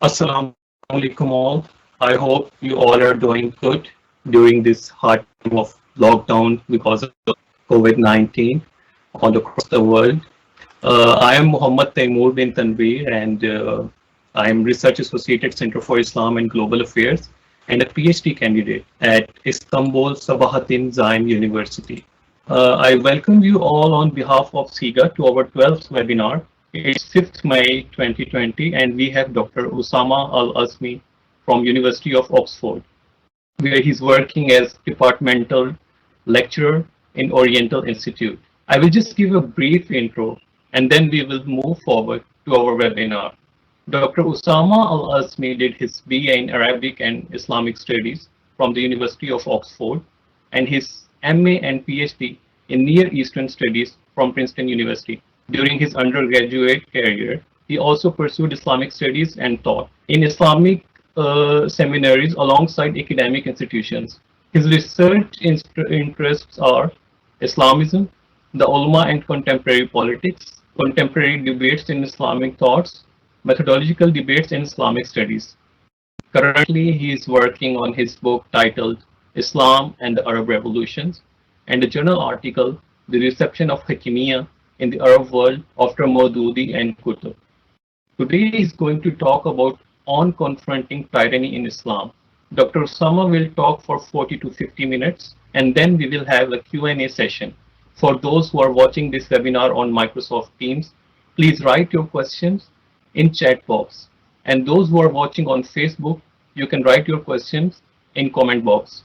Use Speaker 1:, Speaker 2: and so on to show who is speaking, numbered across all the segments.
Speaker 1: Assalamu alaikum all. I hope you all are doing good during this hard time of lockdown because of COVID-19 all across the world. I am Muhammad Taimur bin Tanveer and I am Research Associate at Center for Islam and Global Affairs and a PhD candidate at Istanbul Sabahattin Zaim University. I welcome you all on behalf of CIGA to our 12th webinar. It's 5th May 2020 and we have Dr. Usama Al-Azmi from University of Oxford, where he's working as departmental lecturer in Oriental Institute. I will just give a brief intro and then we will move forward to our webinar. Dr. Usama Al-Azmi did his BA in Arabic and Islamic Studies from the University of Oxford and his MA and PhD in Near Eastern Studies from Princeton University. During his undergraduate career, he also pursued Islamic studies and taught in Islamic seminaries alongside academic institutions. His research interests are Islamism, the ulama and contemporary politics, contemporary debates in Islamic thoughts, methodological debates in Islamic studies. Currently, he is working on his book titled Islam and the Arab Revolutions and a journal article, The Reception of Hakimiyya in the Arab World after Maududi and Qutb. Today he is going to talk about on confronting tyranny in Islam. Dr. Osama will talk for 40 to 50 minutes and then we will have a Q&A session. For those who are watching this webinar on Microsoft Teams, please write your questions in chat box. And those who are watching on Facebook, you can write your questions in comment box.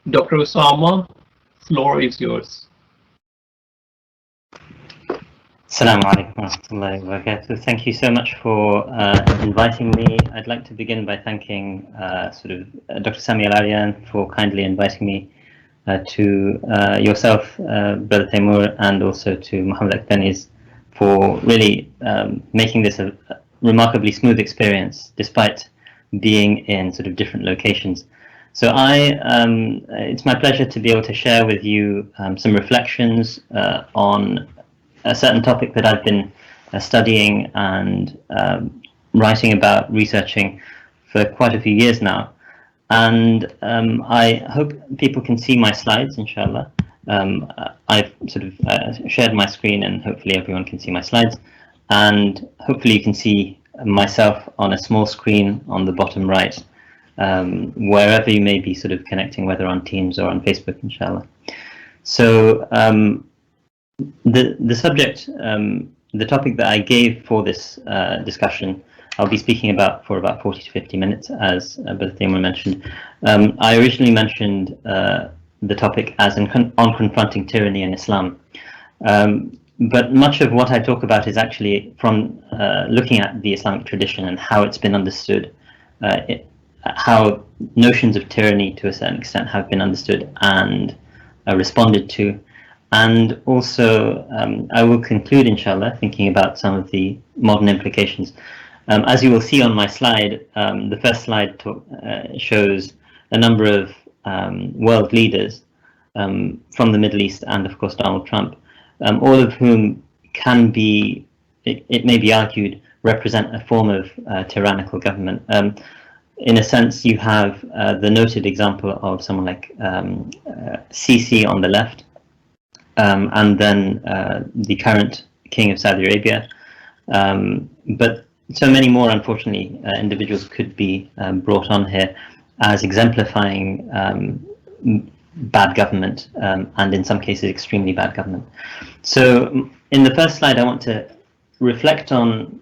Speaker 1: Dr. Osama, floor is yours.
Speaker 2: Assalamu alaikum wa rahmatullahi wa barakatuh. Thank you so much for inviting me. I'd like to begin by thanking Dr. Sami Al-Aryan for kindly inviting me to yourself, Brother Taimur, and also to Muhammad Akhtani's for really making this a remarkably smooth experience despite being in sort of different locations. So it's my pleasure to be able to share with you some reflections on a certain topic that I've been studying and writing about, researching for quite a few years now. And I hope people can see my slides, inshallah. I've sort of shared my screen and hopefully everyone can see my slides. And hopefully you can see myself on a small screen on the bottom right, wherever you may be sort of connecting, whether on Teams or on Facebook, inshallah. So the subject, the topic that I gave for this discussion, I'll be speaking about for about 40 to 50 minutes, as Brother Taimur mentioned. I originally mentioned the topic as on confronting tyranny in Islam. But much of what I talk about is actually from looking at the Islamic tradition and how it's been understood, how notions of tyranny to a certain extent have been understood and responded to. And also, I will conclude, inshallah, thinking about some of the modern implications. As you will see on my slide, the first slide shows a number of world leaders from the Middle East and, of course, Donald Trump, all of whom can be, it may be argued, represent a form of tyrannical government. In a sense, you have the noted example of someone like Sisi on the left, and then the current king of Saudi Arabia. But so many more, unfortunately, individuals could be brought on here as exemplifying bad government, and in some cases extremely bad government. So in the first slide I want to reflect on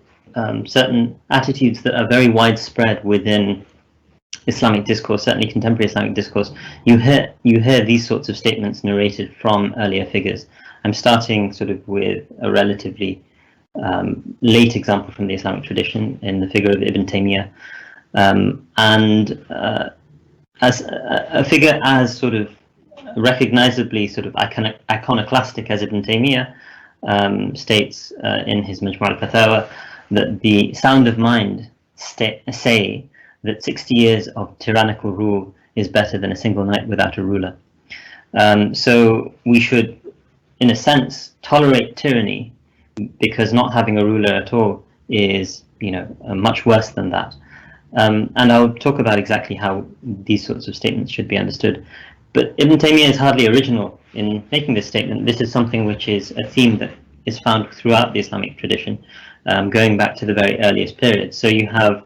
Speaker 2: certain attitudes that are very widespread within Islamic discourse, certainly contemporary Islamic discourse. You hear these sorts of statements narrated from earlier figures. I'm starting sort of with a relatively late example from the Islamic tradition in the figure of Ibn Taymiyyah, and as a figure as sort of recognizably sort of iconoclastic as Ibn Taymiyyah states in his Majmu' al-Fatawa that the sound of mind say that 60 years of tyrannical rule is better than a single night without a ruler. So we should, in a sense, tolerate tyranny because not having a ruler at all is much worse than that. And I'll talk about exactly how these sorts of statements should be understood. But Ibn Taymiyyah is hardly original in making this statement. This is something which is a theme that is found throughout the Islamic tradition, going back to the very earliest periods. So you have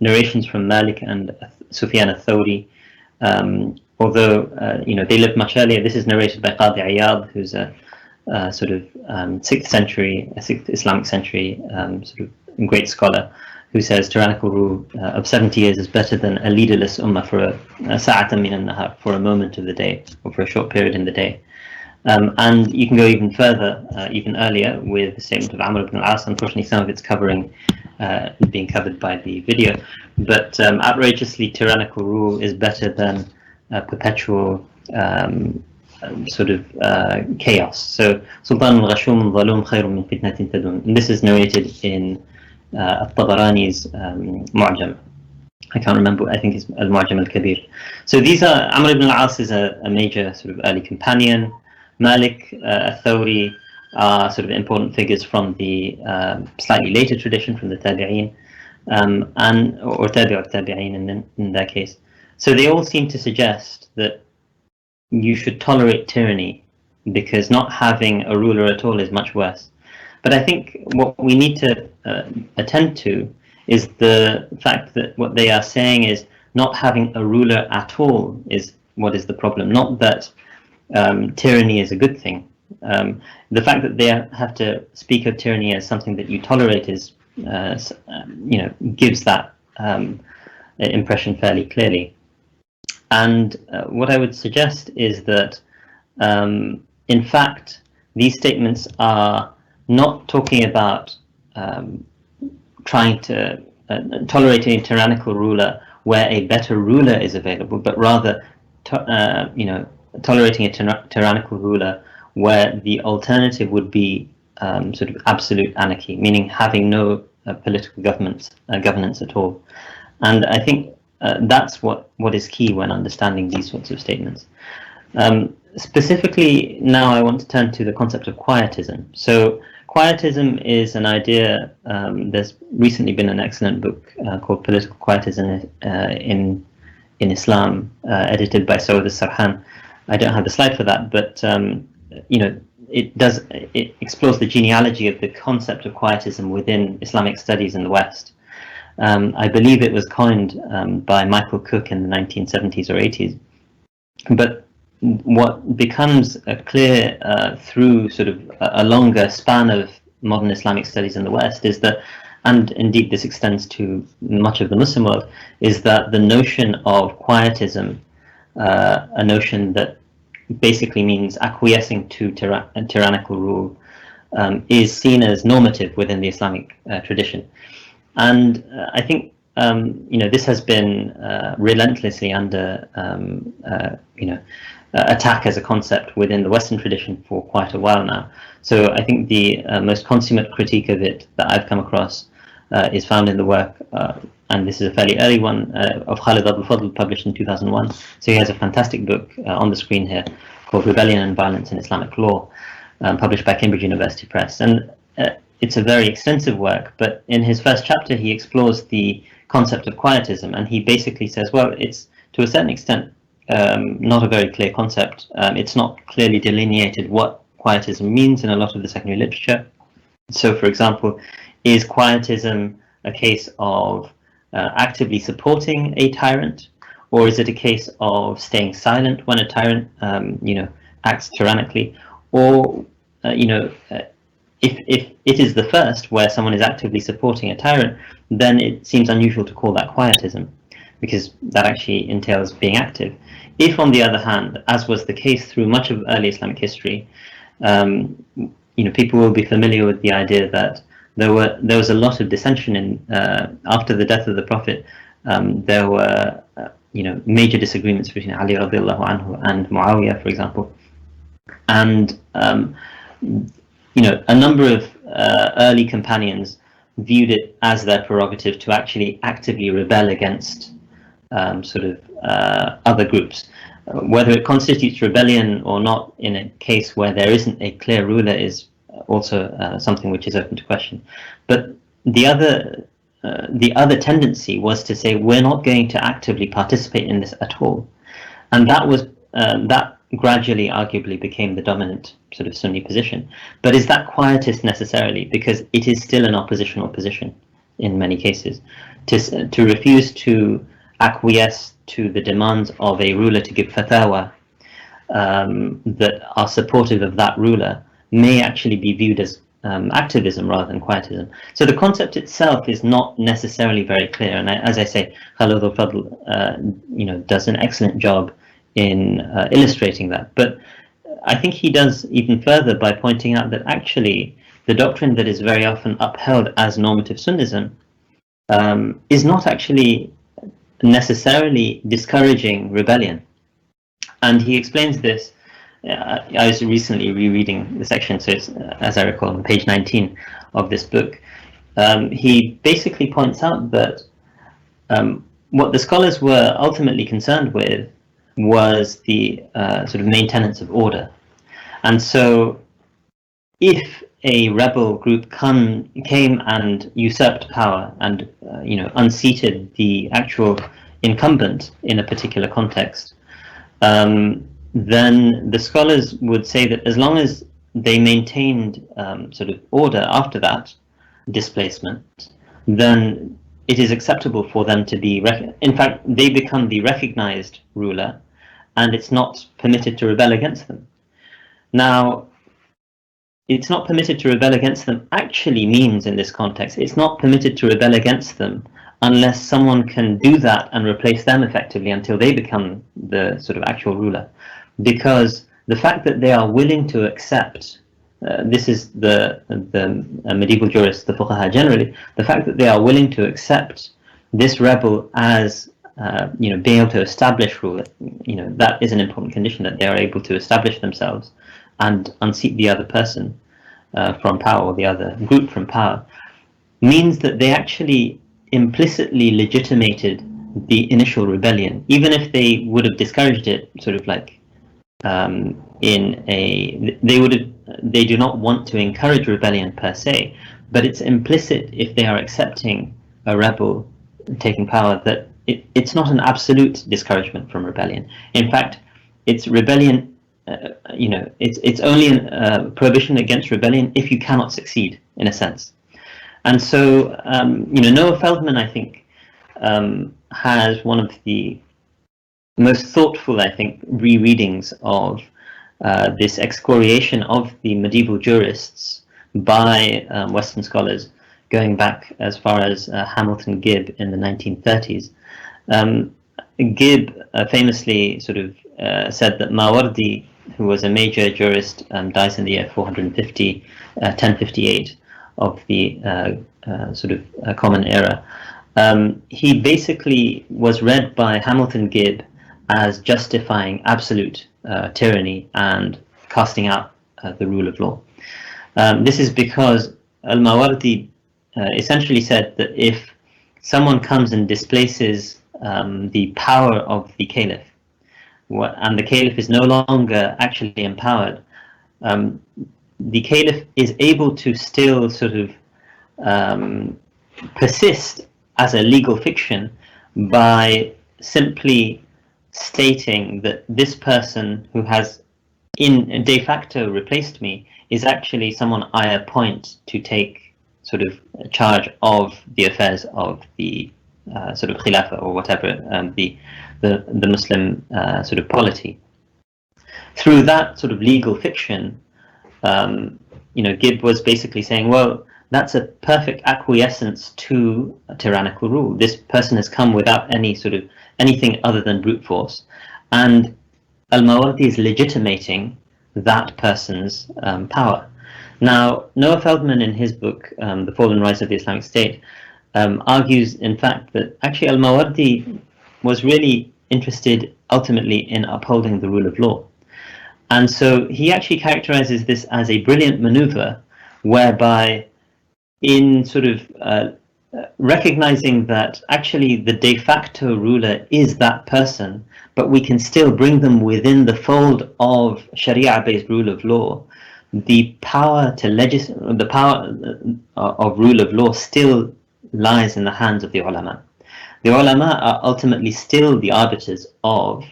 Speaker 2: narrations from Malik and Sufyan al-Thawri, although they lived much earlier. This is narrated by Qadi Iyad, who's a sort of 6th Islamic century sort of great scholar, who says tyrannical rule of 70 years is better than a leaderless ummah for a sa'atan min an-nahar, for a moment of the day, or for a short period in the day. And you can go even further, even earlier, with the statement of Amr ibn al-As. Unfortunately, some of it's being covered by the video. But outrageously tyrannical rule is better than perpetual sort of chaos. So, Sultan al-Ghashum al-Zalum khayrun min fitnatin tadun. And this is narrated in Tabarani's Mu'jam. I can't remember, I think it's Al-Mu'jam al-Kabir. So these are, Amr ibn al-As is a major sort of early companion. Malik, Thawri are sort of important figures from the slightly later tradition, from the Tabi'een, or Tabi'ut Tabi'een in their case. So they all seem to suggest that you should tolerate tyranny because not having a ruler at all is much worse. But I think what we need to attend to is the fact that what they are saying is not having a ruler at all is what is the problem, not that tyranny is a good thing. The fact that they have to speak of tyranny as something that you tolerate is, gives that impression fairly clearly. And what I would suggest is that, in fact, these statements are not talking about trying to tolerating a tyrannical ruler where a better ruler is available, but rather, tolerating a tyrannical ruler where the alternative would be sort of absolute anarchy, meaning having no political governance at all. And I think that's what is key when understanding these sorts of statements. Specifically, now I want to turn to the concept of quietism. So quietism is an idea, there's recently been an excellent book called Political Quietism in Islam, edited by Saud al-Sarhan. I don't have the slide for that, but it explores the genealogy of the concept of quietism within Islamic studies in the West. I believe it was coined by Michael Cook in the 1970s or 80s. But what becomes clear through sort of a longer span of modern Islamic studies in the West is that, and indeed this extends to much of the Muslim world, is that the notion of quietism, a notion that basically means acquiescing to tyrannical rule, is seen as normative within the Islamic tradition. And I think this has been relentlessly under attack as a concept within the Western tradition for quite a while now. So I think the most consummate critique of it that I've come across is found in the work, and this is a fairly early one, of Khalid Abdul Fadl, published in 2001. So he has a fantastic book on the screen here called Rebellion and Violence in Islamic Law, published by Cambridge University Press. And it's a very extensive work, but in his first chapter he explores the concept of quietism, and he basically says, well, it's to a certain extent not a very clear concept. It's not clearly delineated what quietism means in a lot of the secondary literature. So, for example, is quietism a case of actively supporting a tyrant, or is it a case of staying silent when a tyrant, acts tyrannically, or if it is the first, where someone is actively supporting a tyrant, then it seems unusual to call that quietism, because that actually entails being active. If, on the other hand, as was the case through much of early Islamic history, people will be familiar with the idea that there was a lot of dissension in after the death of the Prophet. There were major disagreements between Ali radiallahu anhu and Muawiyah, for example, and a number of early companions viewed it as their prerogative to actually actively rebel against other groups. Whether it constitutes rebellion or not in a case where there isn't a clear ruler is also something which is open to question. But the other tendency was to say we're not going to actively participate in this at all, and that gradually, arguably, became the dominant sort of Sunni position. But is that quietist necessarily? Because it is still an oppositional position in many cases. To refuse to acquiesce to the demands of a ruler to give fatwa that are supportive of that ruler may actually be viewed as activism rather than quietism. So the concept itself is not necessarily very clear. And as I say, Khalid al-Fadl does an excellent job in illustrating that. But I think he does even further by pointing out that actually the doctrine that is very often upheld as normative Sunnism is not actually necessarily discouraging rebellion. And he explains this. I was recently rereading the section, so it's, as I recall, on page 19 of this book. He basically points out that what the scholars were ultimately concerned with was the sort of main tenets of order. And so if a rebel group came and usurped power and unseated the actual incumbent in a particular context, then the scholars would say that as long as they maintained sort of order after that displacement, then it is acceptable for them to be, in fact, they become the recognized ruler, and it's not permitted to rebel against them. Now, it's not permitted to rebel against them actually means in this context, it's not permitted to rebel against them unless someone can do that and replace them effectively until they become the sort of actual ruler. Because the fact that they are willing to accept, this is the medieval jurists, the fuqaha generally, the fact that they are willing to accept this rebel as being able to establish rule, that is an important condition, that they are able to establish themselves and unseat the other person from power, or the other group from power, means that they actually implicitly legitimated the initial rebellion, even if they would have discouraged it, sort of like they do not want to encourage rebellion per se, but it's implicit if they are accepting a rebel taking power that it's not an absolute discouragement from rebellion. In fact, it's rebellion. It's only a prohibition against rebellion if you cannot succeed, in a sense. And so, Noah Feldman, I think, has one of the most thoughtful, I think, rereadings of this excoriation of the medieval jurists by Western scholars, going back as far as Hamilton Gibb in the 1930s. Gibb famously sort of said that Mawardi, who was a major jurist, dies in the year 1058 of the Common Era. He basically was read by Hamilton Gibb as justifying absolute tyranny and casting out the rule of law. This is because Al-Mawardi essentially said that if someone comes and displaces the power of the caliph, and the caliph is no longer actually empowered, the caliph is able to still sort of persist as a legal fiction by simply stating that this person who has in de facto replaced me is actually someone I appoint to take sort of charge of the affairs of the sort of khilafah or whatever, the Muslim sort of polity. Through that sort of legal fiction, Gibb was basically saying, well, that's a perfect acquiescence to a tyrannical rule. This person has come without any sort of anything other than brute force, and Al-Mawardi is legitimating that person's power. Now, Noah Feldman, in his book, The Fall and Rise of the Islamic State, argues, in fact, that actually Al-Mawardi was really interested ultimately in upholding the rule of law. And so he actually characterizes this as a brilliant maneuver whereby, in sort of recognizing that actually the de facto ruler is that person, but we can still bring them within the fold of Sharia-based rule of law, the power to legislate, the power of rule of law still lies in the hands of the ulama. The ulama are ultimately still the arbiters of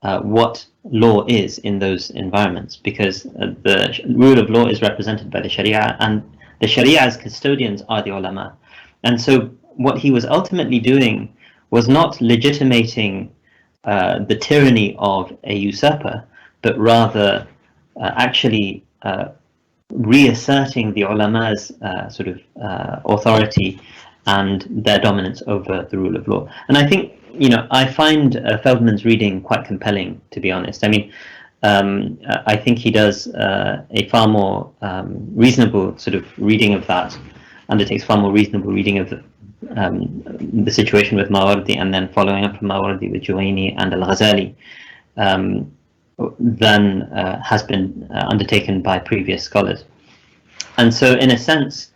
Speaker 2: what law is in those environments, because the rule of law is represented by the Sharia, and the Sharia's custodians are the ulama. And so what he was ultimately doing was not legitimating the tyranny of a usurper, but rather actually reasserting the ulama's sort of authority and their dominance over the rule of law. And I think, I find Feldman's reading quite compelling, to be honest. I mean, I think he does a far more reasonable sort of reading of that, undertakes far more reasonable reading of the situation with Mawardi, and then following up from Mawardi with Juwayni and Al-Ghazali, than has been undertaken by previous scholars. And so, in a sense,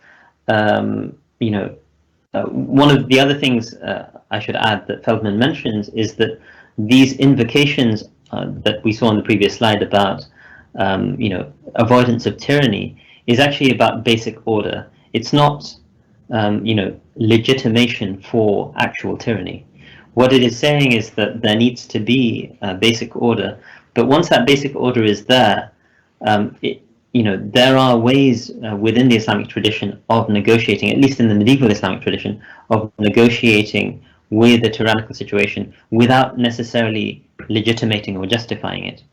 Speaker 2: one of the other things I should add that Feldman mentions is that these invocations that we saw on the previous slide about avoidance of tyranny is actually about basic order. It's not legitimation for actual tyranny. What it is saying is that there needs to be basic order, but once that basic order is there, there are ways within the Islamic tradition of negotiating, at least in the medieval Islamic tradition, of negotiating with a tyrannical situation without necessarily legitimating or justifying it.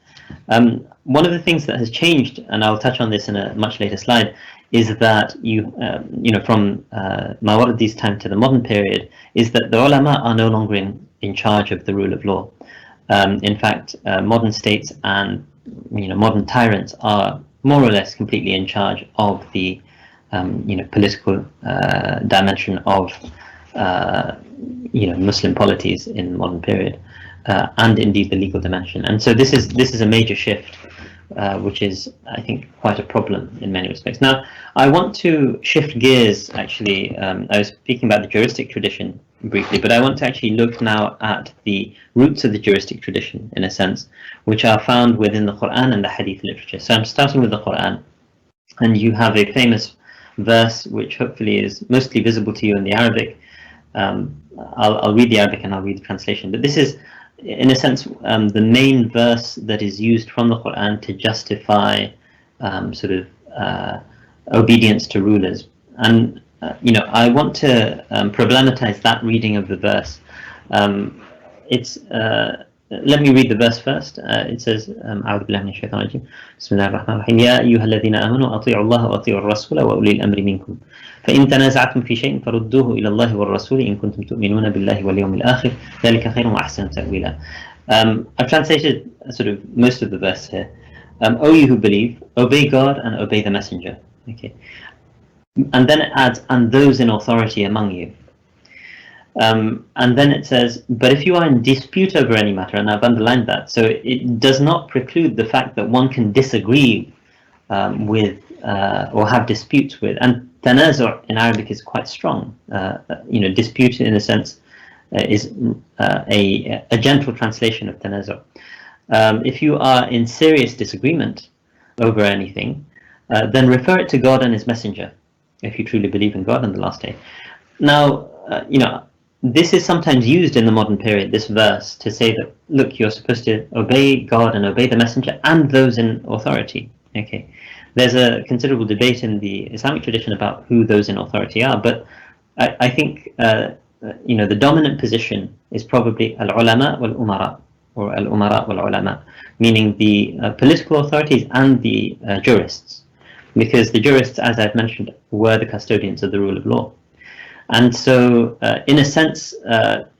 Speaker 2: One of the things that has changed, and I'll touch on this in a much later slide, is that from Mawardi's time to the modern period, is that the ulama are no longer in charge of the rule of law. In fact, modern states and modern tyrants are more or less completely in charge of the political dimension of Muslim polities in the modern period, and indeed the legal dimension. And so this is a major shift, which is, I think, quite a problem in many respects. Now, I want to shift gears, actually. I was speaking about the juristic tradition briefly, but I want to actually look now at the roots of the juristic tradition, in a sense, which are found within the Quran and the Hadith literature. So I'm starting with the Quran, and you have a famous verse which hopefully is mostly visible to you in the Arabic. I'll read the Arabic and I'll read the translation, but this is, in a sense, the main verse that is used from the Quran to justify obedience to rulers. And I want to problematize that reading of the verse. Let me read the verse first. It says, أعوذ بالله من الشيطان الرجيم بسم الله الرحمن الرحيم يا أيها الذين آمنوا أطيعوا الله وأطيعوا الرسول وأولي الأمر منكم فإن تنازعتم في شيء فردوه إلى الله والرسول إن كنتم تؤمنون بالله واليوم الآخر ذلك خير وأحسن تأويلا. I've translated sort of most of the verse here. O you who believe, obey God and obey the messenger. Okay. And then it adds, and those in authority among you. And then it says, but if you are in dispute over any matter, and I've underlined that, so it does not preclude the fact that one can disagree with or have disputes with, and tanazu' in Arabic is quite strong. Dispute in a sense is a gentle translation of tanazu'. If you are in serious disagreement over anything, then refer it to God and His Messenger, if you truly believe in God and the last day. Now, this is sometimes used in the modern period, this verse, to say that, look, you're supposed to obey God and obey the Messenger and those in authority. Okay, there's a considerable debate in the Islamic tradition about who those in authority are, but I think the dominant position is probably al-ulama wal-umara, or al-umara wal-ulama, meaning the political authorities and the jurists, because the jurists, as I've mentioned, were the custodians of the rule of law. And so, in a sense,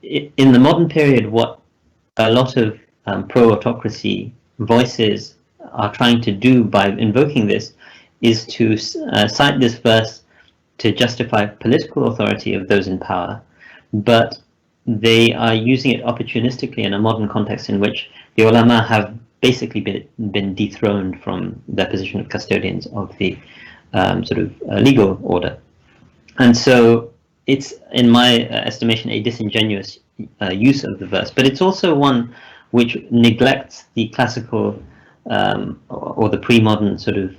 Speaker 2: in the modern period, what a lot of pro-autocracy voices are trying to do by invoking this is to cite this verse to justify political authority of those in power, but they are using it opportunistically in a modern context in which the ulama have basically been dethroned from their position of custodians of the legal order. And so it's, in my estimation, a disingenuous use of the verse, but it's also one which neglects the classical or the pre-modern sort of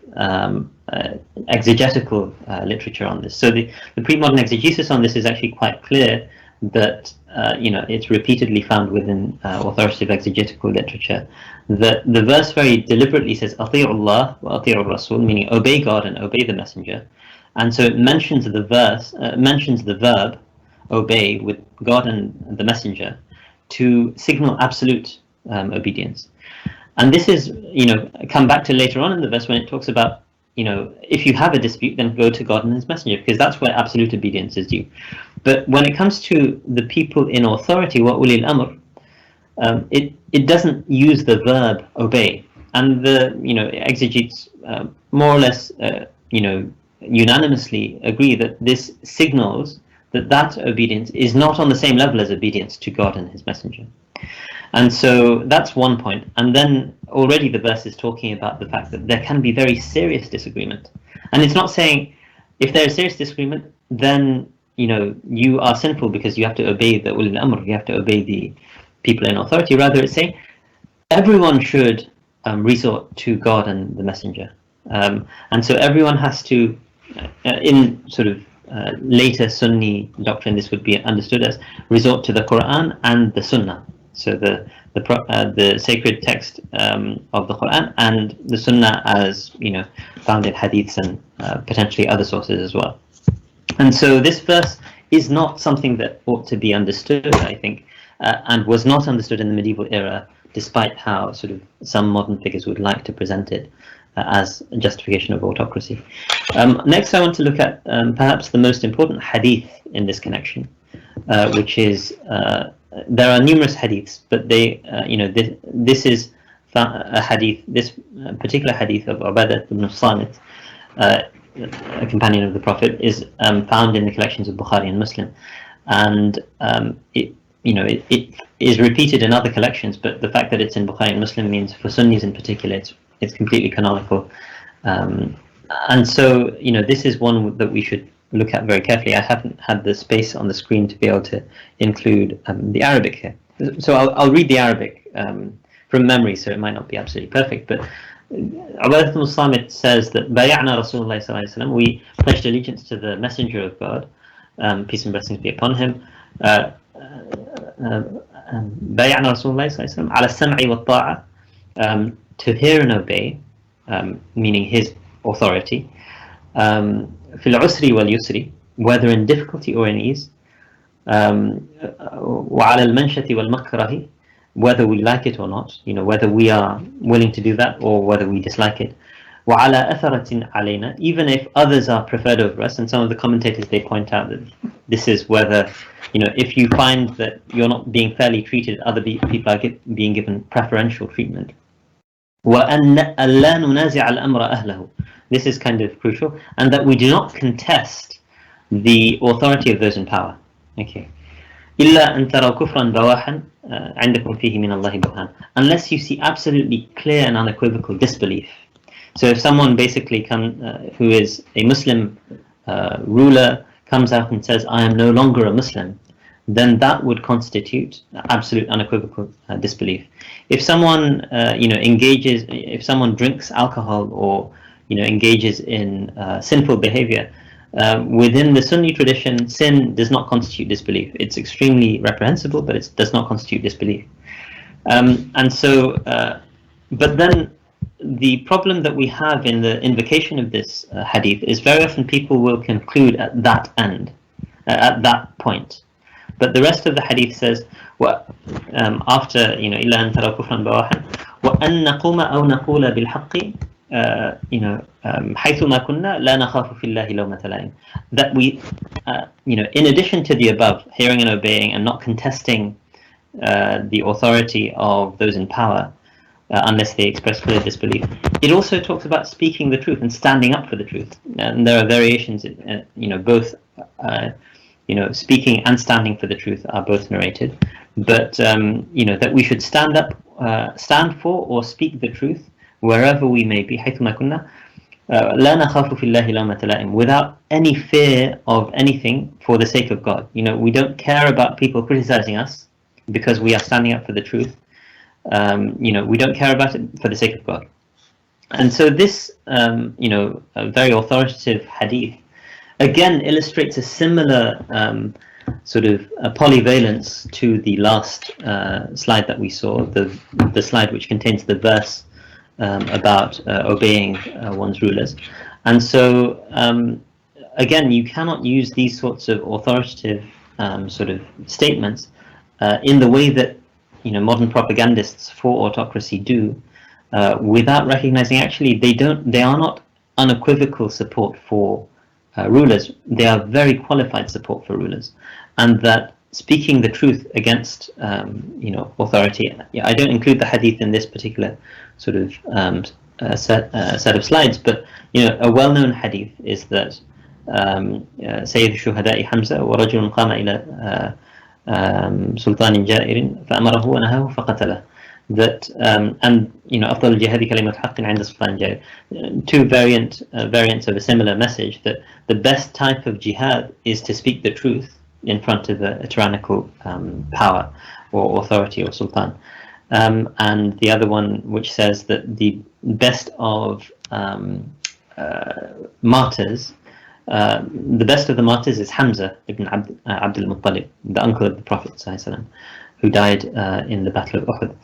Speaker 2: exegetical literature on this. So the pre-modern exegesis on this is actually quite clear that it's repeatedly found within authoritative exegetical literature that the verse very deliberately says "Ati'u Allah wa ati'u Rasul," meaning obey God and obey the Messenger, and so it mentions the verb obey with God and the Messenger to signal absolute obedience. And this is, come back to later on in the verse when it talks about, if you have a dispute, then go to God and His Messenger, because that's where absolute obedience is due. But when it comes to the people in authority, wa ulil amr, it doesn't use the verb obey, and the exegetes more or less unanimously agree that this signals that obedience is not on the same level as obedience to God and His Messenger. And so that's one point. And then already the verse is talking about the fact that there can be very serious disagreement. And it's not saying if there is serious disagreement, then you are sinful because you have to obey the ulil amr, you have to obey the people in authority. Rather, it's saying everyone should resort to God and the Messenger. And so everyone has to, in sort of later Sunni doctrine, this would be understood as resort to the Quran and the Sunnah. So the sacred text of the Quran and the Sunnah as found in hadiths and potentially other sources as well. And so this verse is not something that ought to be understood, I think, and was not understood in the medieval era, despite how sort of some modern figures would like to present it as a justification of autocracy. Next, I want to look at perhaps the most important hadith in this connection, which is there are numerous hadiths, but they, this is a hadith. This particular hadith of Ubadah ibn Samit, a companion of the Prophet, is found in the collections of Bukhari and Muslim, and it is repeated in other collections. But the fact that it's in Bukhari and Muslim means, for Sunnis in particular, it's completely canonical, and so this is one that we should look at very carefully. I haven't had the space on the screen to be able to include the Arabic here, so I'll read the Arabic from memory, so it might not be absolutely perfect. But Ubadah ibn Samit says that Bay'ana Rasulullah sallallahu alaihi wasallam, we pledged allegiance to the Messenger of God, peace and blessings be upon him. Bay'ana Rasulullah sallallahu alaihi wasallam ala sam'i wa ta'a, to hear and obey, meaning his authority, fil usri wal yusri, whether in difficulty or in ease, wa ala al manshati wal makrahi, whether we like it or not, whether we are willing to do that or whether we dislike it, wa ala atharatin alayna, even if others are preferred over us. And some of the commentators, they point out that this is whether, if you find that you're not being fairly treated, other people are being given preferential treatment. وَأَنْ أَلَّا نُنَازِعَ الْأَمْرَ أَهْلَهُ, this is kind of crucial, and that we do not contest the authority of those in power. Okay. إِلَّا أَنْ تَرَوْا كُفْرًا بَوَاحًا عِنْدَكُمْ فِيهِ مِنَ اللَّهِ بُرْهَانٌ, unless you see absolutely clear and unequivocal disbelief. So if someone basically who is a Muslim ruler comes out and says, I am no longer a Muslim, then that would constitute absolute unequivocal disbelief. If someone if someone drinks alcohol or engages in sinful behavior, within the Sunni tradition, sin does not constitute disbelief. It's extremely reprehensible, but it does not constitute disbelief. And so, but then the problem that we have in the invocation of this hadith is very often people will conclude at that end, at that point. But the rest of the hadith says, after إِلَّا أَنْ تَرَوْا كُفْرًا بَوَاحًا وَأَنْ نَقُومَ أَوْ نَقُولَ بِالْحَقِّ حَيْثُ مَا كُنَّا لَا نَخَافُ فِي اللَّهِ لَوْمَةَ لَائِمٍ, that we, in addition to the above, hearing and obeying and not contesting the authority of those in power, unless they express clear disbelief, it also talks about speaking the truth and standing up for the truth. And there are variations, both speaking and standing for the truth are both narrated, but that we should stand for or speak the truth wherever we may be, حيث ما كنا لا نخاف في الله لومة لائم, without any fear of anything for the sake of God. We don't care about people criticizing us because we are standing up for the truth, we don't care about it for the sake of God. And so this, a very authoritative hadith, again illustrates a similar sort of polyvalence to the last slide that we saw, the slide which contains the verse about obeying one's rulers. And so again, you cannot use these sorts of authoritative sort of statements in the way that modern propagandists for autocracy do, without recognizing actually they are not unequivocal support for rulers. They are very qualified support for rulers, and that speaking the truth against authority. I don't include the hadith in this particular sort of set of slides, but a well-known hadith is that سيد الشهداء حمزة ورجل قام إلى سلطان جائر فأمره ونهاه فقتله. That and أفضل الجهاد كلمة حق عند سلطان جائر. Two variants of a similar message, that the best type of jihad is to speak the truth in front of a tyrannical power or authority or sultan. And the other one which says that the best of martyrs, the best of the martyrs is Hamza ibn Abd al-Muttalib, the uncle of the Prophet ﷺ, who died in the Battle of Uhud.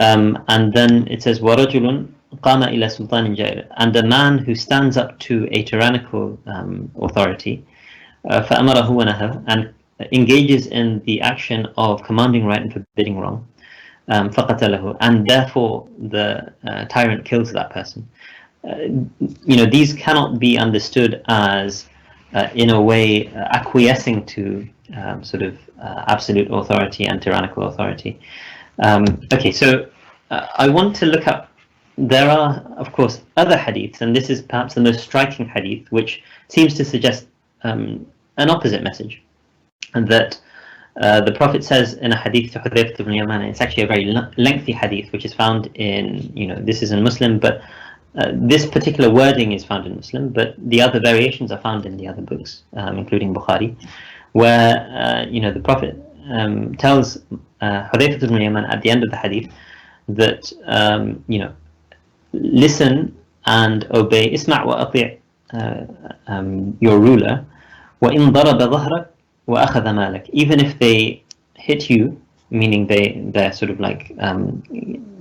Speaker 2: And then it says وَرَجُلٌ قَامَ إِلَى سُلْطَانٍ جَائِرٍ, and a man who stands up to a tyrannical authority, فَأَمَرَهُ وَنَهَى, and engages in the action of commanding right and forbidding wrong, فَقَتَلَهُ, and therefore the tyrant kills that person. These cannot be understood as in a way acquiescing to sort of absolute authority and tyrannical authority. Okay, so I want to look up, there are of course other hadiths, and this is perhaps the most striking hadith, which seems to suggest an opposite message, and that the Prophet says in a hadith to Hudayfah ibn Yaman, it's actually a very lengthy hadith which is found in, this is in Muslim, but this particular wording is found in Muslim, but the other variations are found in the other books, including Bukhari, where the Prophet tells Hudayfah ibn Yaman at the end of the hadith that listen and obey, isma' wa ati' your ruler, wa in daraba dhahrak wa akhadha malak, even if they hit you, meaning they're sort of like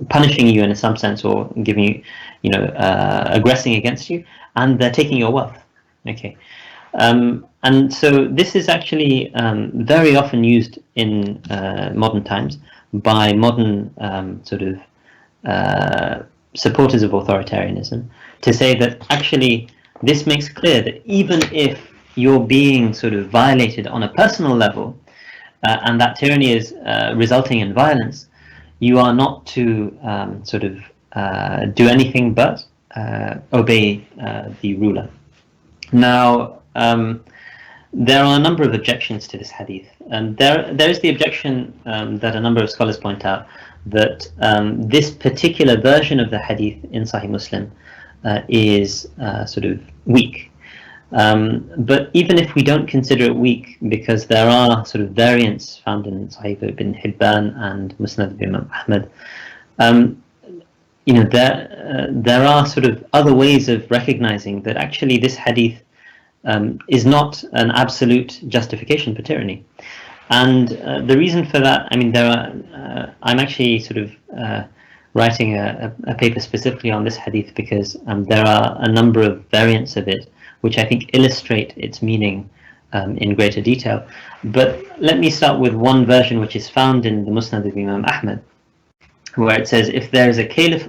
Speaker 2: punishing you in some sense, or giving you, aggressing against you, and they're taking your wealth. Okay, and so this is actually very often used in modern times by modern sort of supporters of authoritarianism, to say that actually this makes clear that even if you're being sort of violated on a personal level, and that tyranny is resulting in violence, you are not to sort of do anything but obey the ruler. Now, there are a number of objections to this hadith. There is the objection that a number of scholars point out, that this particular version of the hadith in Sahih Muslim is sort of weak. But even if we don't consider it weak, because there are sort of variants found in Sahih ibn Hibban and Musnad of Imam Ahmad, there are sort of other ways of recognizing that actually this hadith is not an absolute justification for tyranny. And the reason for that, I'm actually sort of writing a paper specifically on this hadith, because there are a number of variants of it which I think illustrate its meaning in greater detail. But let me start with one version which is found in the Musnad of Imam Ahmad, where it says, if there is a caliph,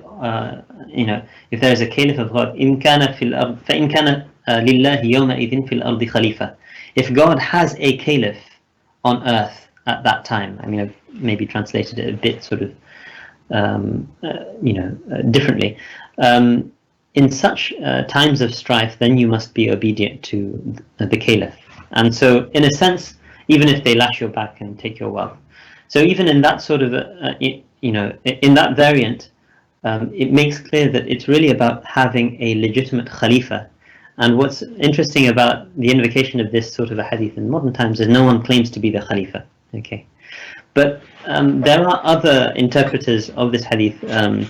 Speaker 2: if there is a caliph of God, إِن كَانَ فِي الْأَرْضِ فَإِن كَانَ لِلَّهِ يَوْمَئِذٍ فِي الْأَرْضِ خَلِيفَةٌ. If God has a caliph on earth at that time, I've maybe translated it a bit sort of differently. In such times of strife, then you must be obedient to the caliph. And so, in a sense, even if they lash your back and take your wealth, so even in that sort of, in that variant, it makes clear that it's really about having a legitimate khalifa. And what's interesting about the invocation of this sort of a hadith in modern times is no one claims to be the khalifa. Okay, But there are other interpreters of this hadith. I'm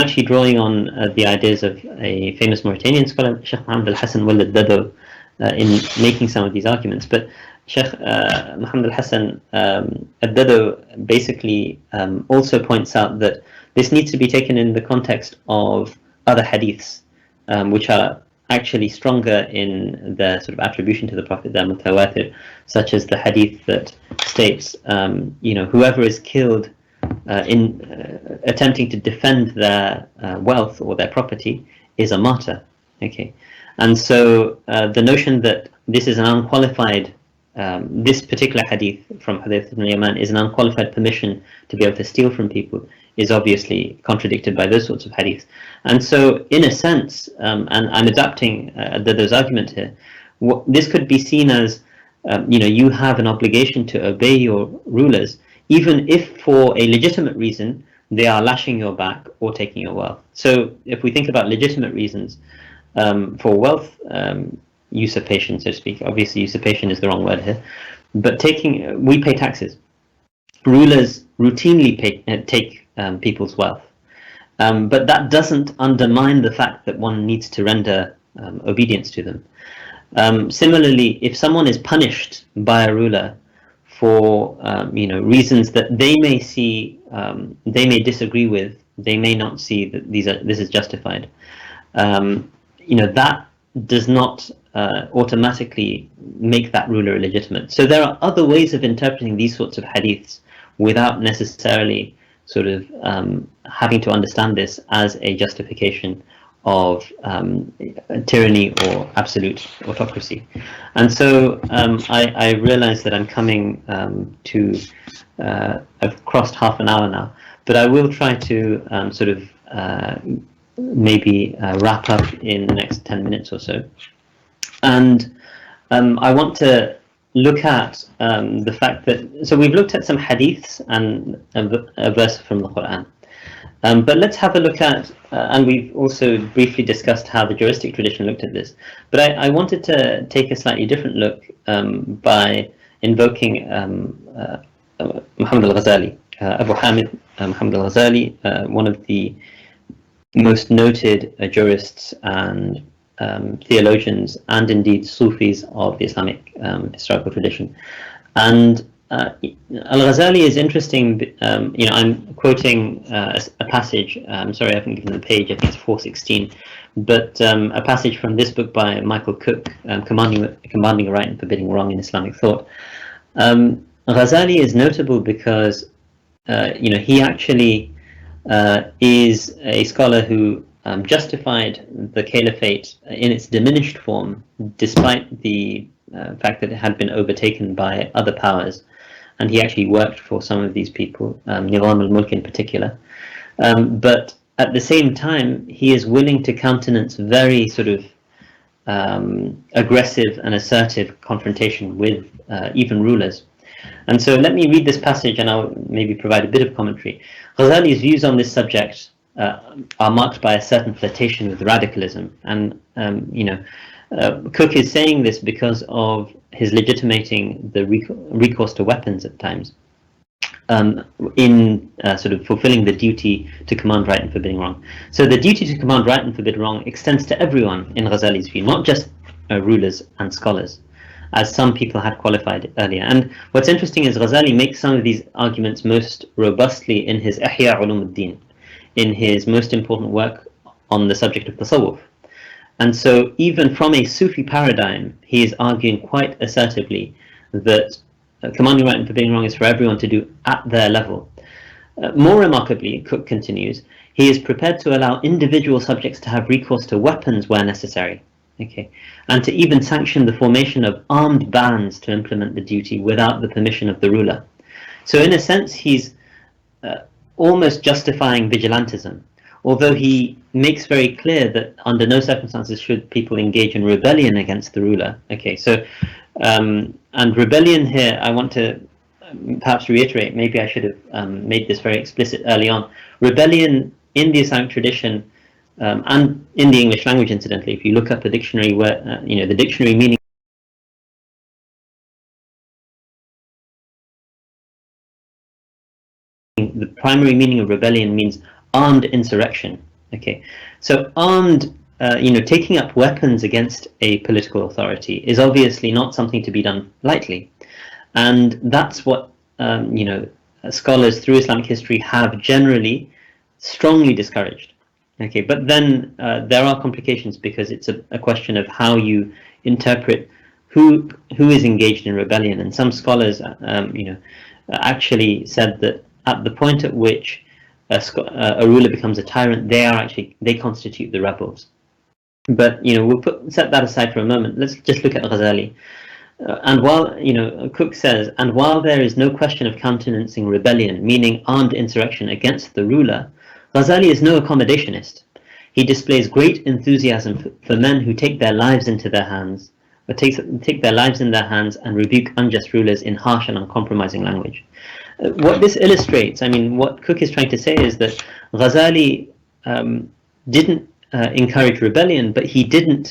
Speaker 2: actually drawing on the ideas of a famous Mauritanian scholar, Sheikh Mohammed al-Hassan Wal Dado, in making some of these arguments. But Sheikh Mohammed al-Hassan al-Dado basically also points out that this needs to be taken in the context of other hadiths, which are actually stronger in their sort of attribution to the Prophet, their mutawatir, such as the hadith that states, whoever is killed in attempting to defend their wealth or their property is a martyr. Okay, and so the notion that this is an unqualified, this particular hadith from Hadith ibn Yaman is an unqualified permission to be able to steal from people is obviously contradicted by those sorts of hadiths. And so, in a sense, and I'm adapting those arguments here, this could be seen as, you have an obligation to obey your rulers, even if for a legitimate reason they are lashing your back or taking your wealth. So, if we think about legitimate reasons for wealth usurpation, so to speak, obviously usurpation is the wrong word here, but we pay taxes. Rulers routinely take people's wealth. But that doesn't undermine the fact that one needs to render obedience to them. Similarly, if someone is punished by a ruler for reasons that they may see, they may disagree with, they may not see that this is justified, that does not automatically make that ruler illegitimate. So there are other ways of interpreting these sorts of hadiths without necessarily sort of having to understand this as a justification of tyranny or absolute autocracy. And so I realize that I'm coming to, I've crossed half an hour now, but I will try to sort of maybe wrap up in the next 10 minutes or so. And I want to look at the fact that, so we've looked at some hadiths and a verse from the Quran. But let's have a look at, and we've also briefly discussed how the juristic tradition looked at this. But I wanted to take a slightly different look by invoking Muhammad al-Ghazali, Abu Hamid Muhammad al-Ghazali, one of the most noted jurists and theologians and indeed Sufis of the Islamic historical tradition. And Al-Ghazali is interesting. I'm quoting a passage. I'm sorry, I haven't given the page. I think it's 416, but a passage from this book by Michael Cook, commanding right and forbidding wrong in Islamic thought. Ghazali is notable because he actually is a scholar who justified the caliphate in its diminished form, despite the fact that it had been overtaken by other powers. And he actually worked for some of these people, Nizam al-Mulk in particular. But at the same time, he is willing to countenance very sort of aggressive and assertive confrontation with even rulers. And so let me read this passage and I'll maybe provide a bit of commentary. Ghazali's views on this subject are marked by a certain flirtation with radicalism. And, Cook is saying this because of his legitimating the recourse to weapons at times in sort of fulfilling the duty to command right and forbidding wrong. So the duty to command right and forbid wrong extends to everyone in Ghazali's view, not just rulers and scholars, as some people had qualified earlier. And what's interesting is Ghazali makes some of these arguments most robustly in his Ihya Ulumuddin, in his most important work on the subject of tasawwuf. And so even from a Sufi paradigm, he is arguing quite assertively that commanding right and forbidding wrong is for everyone to do at their level. More remarkably, Cook continues, he is prepared to allow individual subjects to have recourse to weapons where necessary, and to even sanction the formation of armed bands to implement the duty without the permission of the ruler. So in a sense, he's almost justifying vigilantism, although he makes very clear that under no circumstances should people engage in rebellion against the ruler. And rebellion here, I want to perhaps reiterate, maybe I should have made this very explicit early on. Rebellion in the Islamic tradition and in the English language, incidentally, if you look up a dictionary where, the dictionary meaning primary meaning of rebellion means armed insurrection. Okay, so armed, taking up weapons against a political authority is obviously not something to be done lightly, and that's what scholars through Islamic history have generally strongly discouraged. Okay, but then there are complications because it's a question of how you interpret who is engaged in rebellion, and some scholars, actually said that at the point at which a ruler becomes a tyrant, they constitute the rebels. But we'll set that aside for a moment. Let's just look at Ghazali. And while, Cook says, and while there is no question of countenancing rebellion, meaning armed insurrection against the ruler, Ghazali is no accommodationist. He displays great enthusiasm for men who take their lives into their hands, or take their lives in their hands and rebuke unjust rulers in harsh and uncompromising language. What this illustrates, what Cook is trying to say is that Ghazali didn't encourage rebellion, but he didn't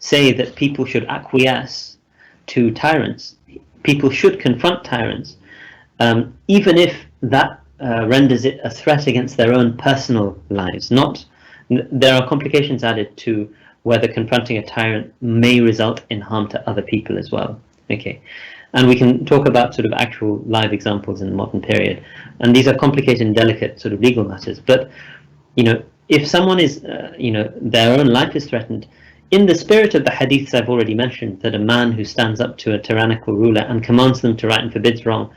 Speaker 2: say that people should acquiesce to tyrants. People should confront tyrants, even if that renders it a threat against their own personal lives. There are complications added to whether confronting a tyrant may result in harm to other people as well. Okay, and we can talk about sort of actual live examples in the modern period, and these are complicated and delicate sort of legal matters. But if someone is, their own life is threatened, in the spirit of the hadiths I've already mentioned, that a man who stands up to a tyrannical ruler and commands them to right and forbids wrong,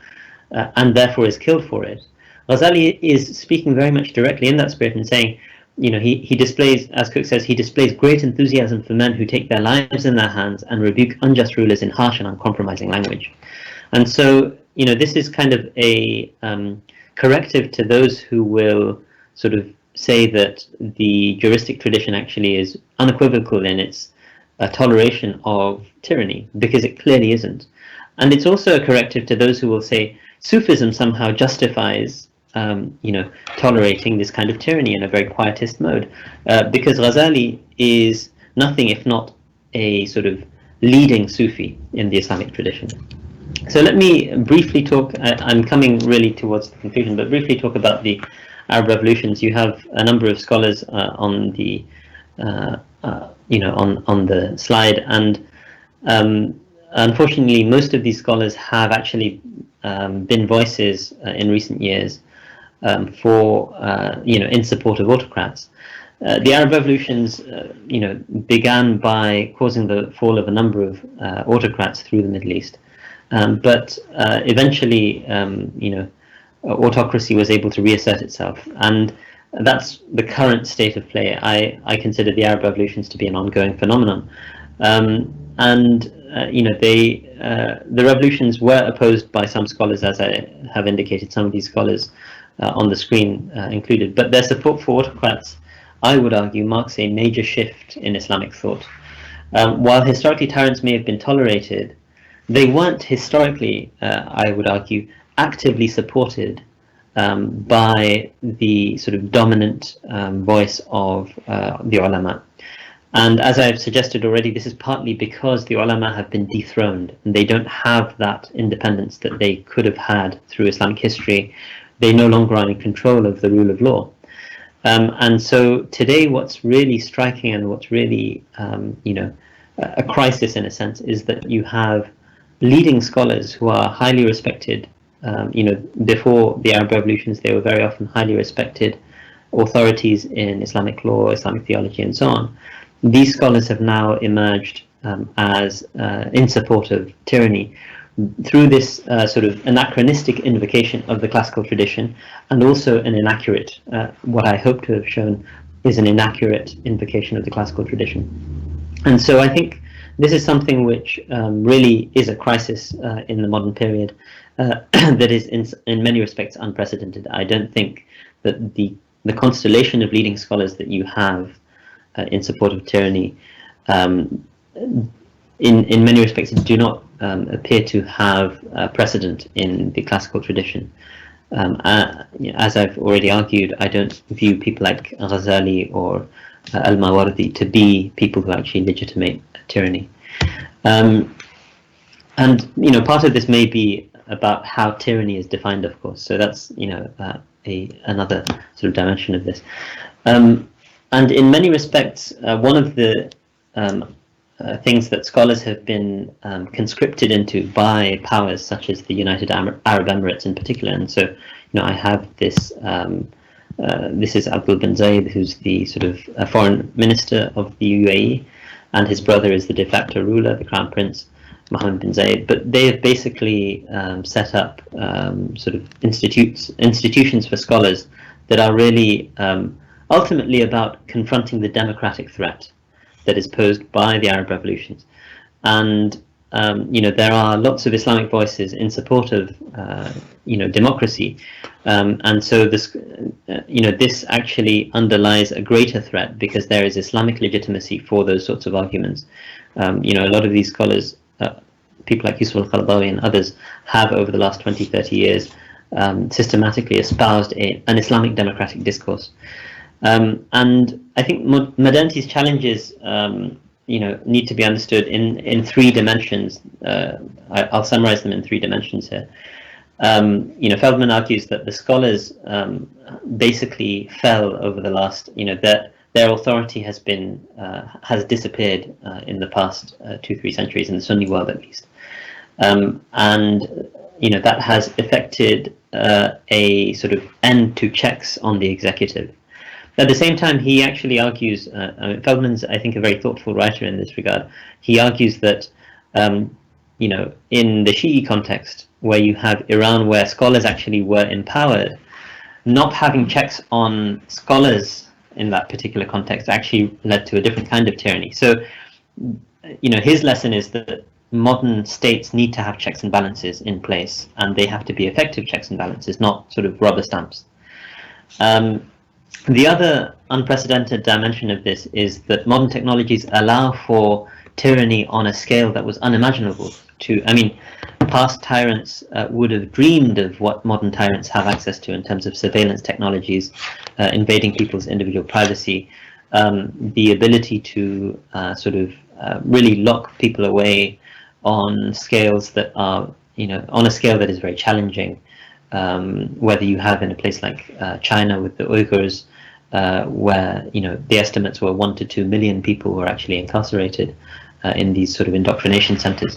Speaker 2: and therefore is killed for it, Ghazali is speaking very much directly in that spirit and saying, he displays, as Cook says, he displays great enthusiasm for men who take their lives in their hands and rebuke unjust rulers in harsh and uncompromising language. And so, this is kind of a corrective to those who will sort of say that the juristic tradition actually is unequivocal in its toleration of tyranny, because it clearly isn't. And it's also a corrective to those who will say Sufism somehow justifies tolerating this kind of tyranny in a very quietist mode, because Ghazali is nothing if not a sort of leading Sufi in the Islamic tradition. So let me briefly talk, I'm coming really towards the conclusion, but briefly talk about the Arab revolutions. You have a number of scholars on the on the slide, and unfortunately most of these scholars have actually been voices in recent years for in support of autocrats. The Arab revolutions began by causing the fall of a number of autocrats through the Middle East, but eventually autocracy was able to reassert itself, and that's the current state of play. I consider the Arab revolutions to be an ongoing phenomenon, the revolutions were opposed by some scholars, as I have indicated, some of these scholars on the screen included, but their support for autocrats, I would argue, marks a major shift in Islamic thought. While historically tyrants may have been tolerated, they weren't historically, I would argue, actively supported by the sort of dominant voice of the ulama. And as I've suggested already, this is partly because the ulama have been dethroned and they don't have that independence that they could have had through Islamic history. They no longer are in control of the rule of law. And so today what's really striking and what's really a crisis in a sense is that you have leading scholars who are highly respected. Before the Arab revolutions, they were very often highly respected authorities in Islamic law, Islamic theology, and so on. These scholars have now emerged as in support of tyranny through this sort of anachronistic invocation of the classical tradition, and also an inaccurate, what I hope to have shown is an inaccurate invocation of the classical tradition. And so I think this is something which really is a crisis in the modern period that is in many respects unprecedented. I don't think that the constellation of leading scholars that you have in support of tyranny in many respects do not appear to have precedent in the classical tradition. As I've already argued, I don't view people like Ghazali or Al-Mawardi to be people who actually legitimate tyranny. And part of this may be about how tyranny is defined, of course. So that's another sort of dimension of this. And in many respects, one of the things that scholars have been conscripted into by powers such as the United Arab Emirates in particular. And so, I have this. This is Abdul bin Zayed, who's the sort of foreign minister of the UAE, and his brother is the de facto ruler, the crown prince, Mohammed bin Zayed. But they have basically set up sort of institutions for scholars that are really ultimately about confronting the democratic threat that is posed by the Arab revolutions. And there are lots of Islamic voices in support of democracy, and so this this actually underlies a greater threat because there is Islamic legitimacy for those sorts of arguments. A lot of these scholars, people like Yusuf al-Qaradawi and others, have over the last 20-30 years systematically espoused an Islamic democratic discourse. And I think modernity's challenges need to be understood in three dimensions. I'll summarize them in three dimensions here. Feldman argues that the scholars basically fell over the last, that their authority has disappeared in the past 2-3 centuries in the Sunni world at least, and that has affected a sort of end to checks on the executive. At the same time, he actually argues, Feldman's, I think, a very thoughtful writer in this regard. He argues that, in the Shi'i context, where you have Iran, where scholars actually were empowered, not having checks on scholars in that particular context actually led to a different kind of tyranny. So, his lesson is that modern states need to have checks and balances in place, and they have to be effective checks and balances, not sort of rubber stamps. The other unprecedented dimension of this is that modern technologies allow for tyranny on a scale that was unimaginable past tyrants would have dreamed of what modern tyrants have access to in terms of surveillance technologies, invading people's individual privacy, the ability to really lock people away on scales that are, on a scale that is very challenging. Whether you have in a place like China with the Uyghurs, where the estimates were 1 to 2 million people were actually incarcerated in these sort of indoctrination centers,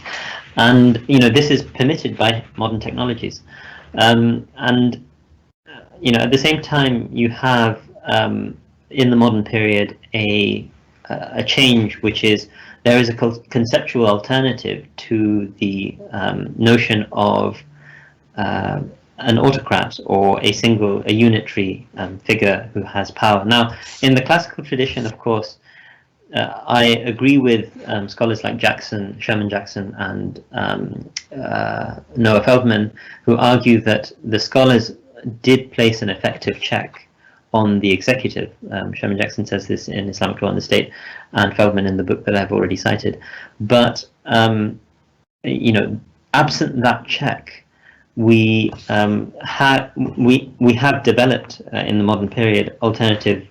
Speaker 2: and this is permitted by modern technologies, and at the same time you have in the modern period a change, which is there is a conceptual alternative to the notion of an autocrat or a unitary figure who has power. Now, in the classical tradition, of course, I agree with scholars like Sherman Jackson, and Noah Feldman, who argue that the scholars did place an effective check on the executive. Sherman Jackson says this in Islamic Law and the State, and Feldman in the book that I've already cited. But absent that check, we have developed in the modern period alternative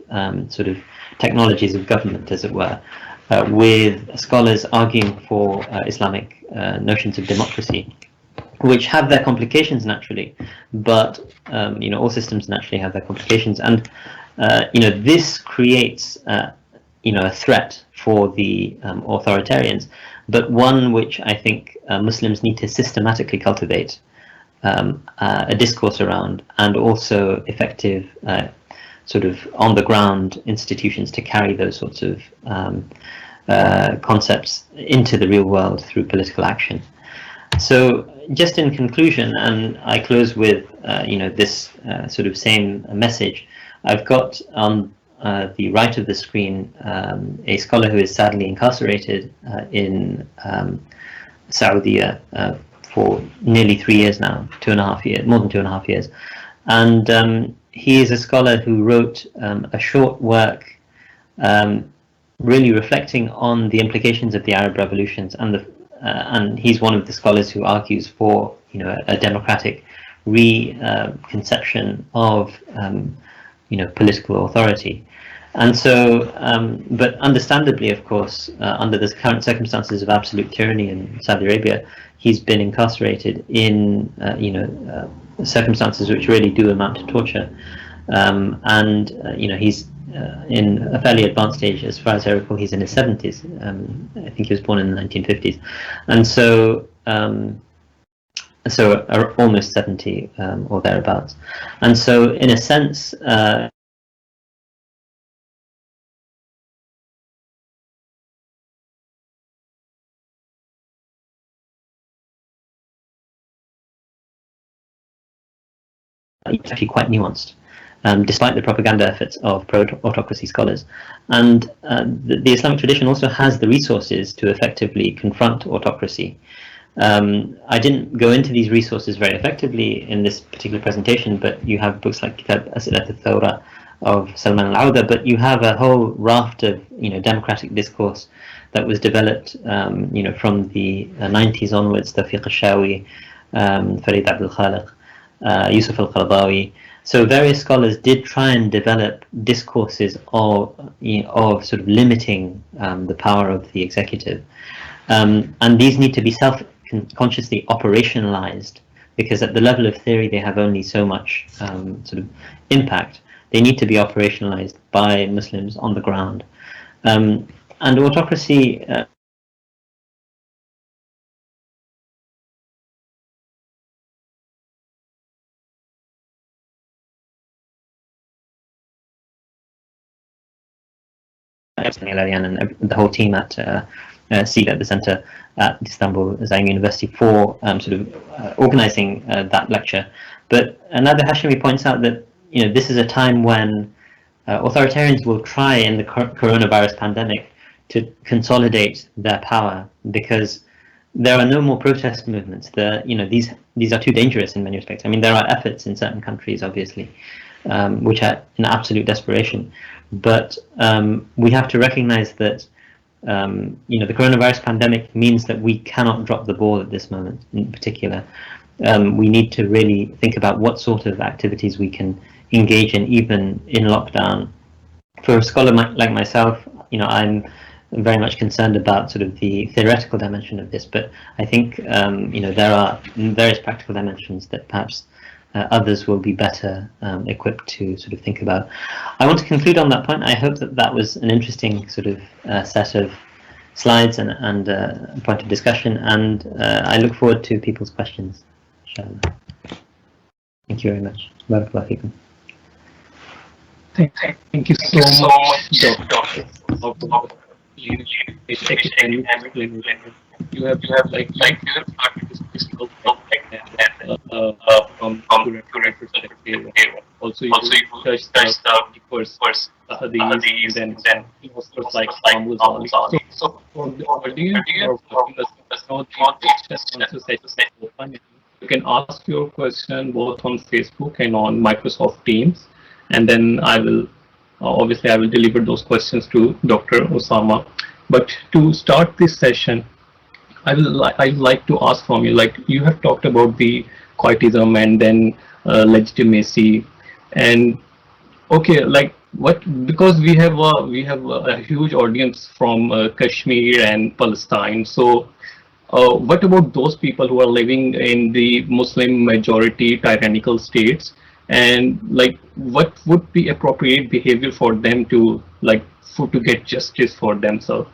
Speaker 2: sort of technologies of government, as it were, with scholars arguing for Islamic notions of democracy, which have their complications naturally, but all systems naturally have their complications, and this creates a threat for the authoritarians, but one which I think Muslims need to systematically cultivate a discourse around, and also effective sort of on the ground institutions to carry those sorts of concepts into the real world through political action. So just in conclusion, and I close with this sort of same message, I've got on the right of the screen a scholar who is sadly incarcerated in Saudi for nearly 3 years now, 2.5 years, more than 2.5 years, and he is a scholar who wrote a short work really reflecting on the implications of the Arab revolutions, and he's one of the scholars who argues for a democratic reconception of political authority. And so, but understandably, of course, under the current circumstances of absolute tyranny in Saudi Arabia, he's been incarcerated in circumstances which really do amount to torture. And he's in a fairly advanced stage, as far as I recall. He's in his 70s. I think he was born in the 1950s, and so almost 70 or thereabouts. And so, in a sense, it's actually quite nuanced, despite the propaganda efforts of pro-autocracy scholars. And the Islamic tradition also has the resources to effectively confront autocracy. I didn't go into these resources very effectively in this particular presentation, but you have books like Kitab Asilat al-Thawra of Salman al-Auda, but you have a whole raft of democratic discourse that was developed from the 90s onwards, Tawfiq al-Shawi, Farid Abdul Khaliq, Yusuf al-Qaradawi. So various scholars did try and develop discourses of sort of limiting the power of the executive, and these need to be consciously operationalized, because at the level of theory they have only so much sort of impact. They need to be operationalized by Muslims on the ground, and autocracy. And the whole team at CIGA, the Center at Istanbul Zaim University, for organizing that lecture. But another Hashimi points out that this is a time when authoritarians will try in the coronavirus pandemic to consolidate their power, because there are no more protest movements. These are too dangerous in many respects. I mean, there are efforts in certain countries, obviously, which are in absolute desperation. But we have to recognize that the coronavirus pandemic means that we cannot drop the ball at this moment. In particular, we need to really think about what sort of activities we can engage in, even in lockdown. For a scholar like myself, I'm very much concerned about sort of the theoretical dimension of this, but I think there are various practical dimensions that perhaps others will be better equipped to sort of think about. I want to conclude on that point. I hope that was an interesting sort of set of slides and point of discussion, and I look forward to people's questions. Inshallah. Thank you very much. Barakallahu feekum.
Speaker 1: Thank you so much, Doctor. You have like you have started this from current perspective. Also, you touched the first hadith, and then of course like Istanbul. So for the audience who are watching us now, you can ask your question both on Facebook and on Microsoft Teams, and then I will obviously I will deliver those questions to Dr. Osama. But to start this session, I'd like to ask from you, like you have talked about the quietism and then legitimacy, and okay, like what, because we have a huge audience from Kashmir and Palestine. So what about those people who are living in the Muslim majority tyrannical states, and like what would be appropriate behavior for them to to get justice for themselves?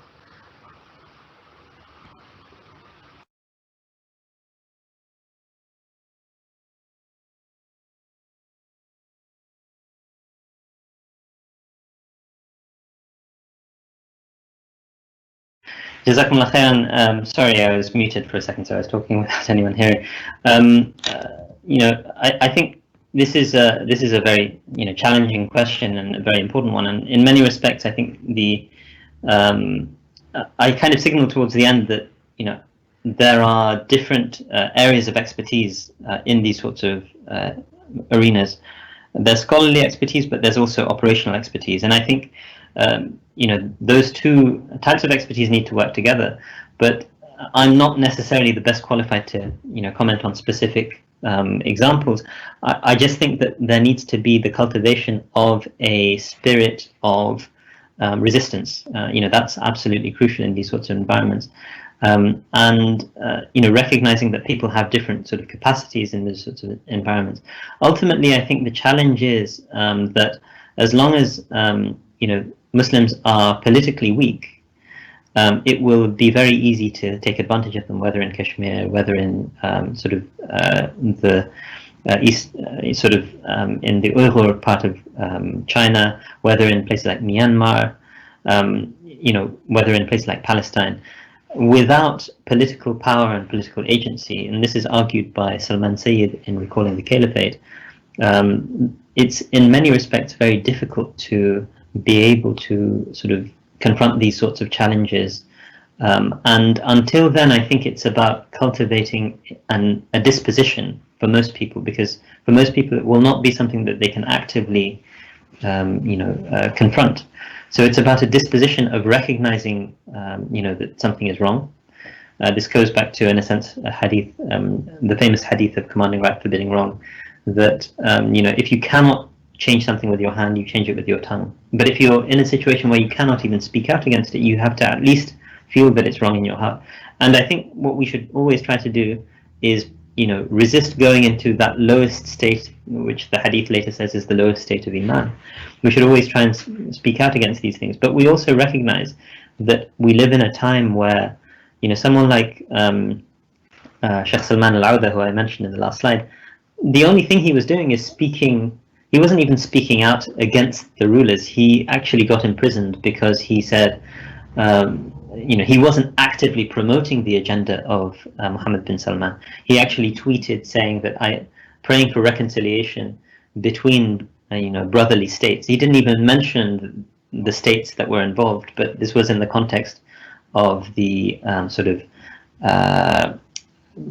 Speaker 2: Jazakumullah khairan. Sorry, I was muted for a second, so I was talking without anyone hearing. I think this is a very challenging question and a very important one, and in many respects, I think I kind of signaled towards the end that there are different areas of expertise in these sorts of arenas. There's scholarly expertise, but there's also operational expertise, and I think those two types of expertise need to work together. But I'm not necessarily the best qualified to comment on specific examples. I just think that there needs to be the cultivation of a spirit of resistance. That's absolutely crucial in these sorts of environments. and recognizing that people have different sort of capacities in those sorts of environments. Ultimately, I think the challenge is that as long as Muslims are politically weak, it will be very easy to take advantage of them, whether in Kashmir, whether in the east, in the Uyghur part of China, whether in places like Myanmar, whether in places like Palestine. Without political power and political agency, and this is argued by Salman Sayyid in Recalling the Caliphate, it's in many respects very difficult to be able to sort of confront these sorts of challenges. And until then, I think it's about cultivating a disposition for most people, because for most people it will not be something that they can actively confront. So it's about a disposition of recognizing that something is wrong. This goes back to, in a sense, a hadith, the famous hadith of commanding right, forbidding wrong, that if you cannot change something with your hand, you change it with your tongue. But if you're in a situation where you cannot even speak out against it, you have to at least feel that it's wrong in your heart. And I think what we should always try to do is resist going into that lowest state, which the hadith later says is the lowest state of Iman. We should always try and speak out against these things. But we also recognize that we live in a time where someone like Sheikh Salman al-Auda, who I mentioned in the last slide, the only thing he was doing is speaking. He wasn't even speaking out against the rulers. He actually got imprisoned because he said he wasn't actively promoting the agenda of Mohammed bin Salman. He actually tweeted saying that praying for reconciliation between brotherly states. He didn't even mention the states that were involved, but this was in the context of the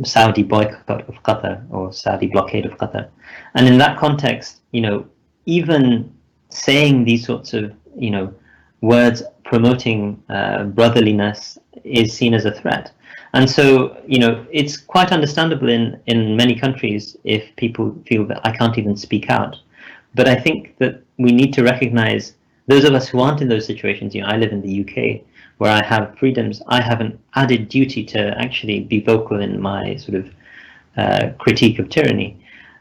Speaker 2: Saudi boycott of Qatar, or Saudi blockade of Qatar. And in that context, even saying these sorts of words promoting brotherliness is seen as a threat. And so it's quite understandable in many countries if people feel that I can't even speak out. But I think that we need to recognize, those of us who aren't in those situations, I live in the UK, where I have freedoms, I have an added duty to actually be vocal in my sort of critique of tyranny.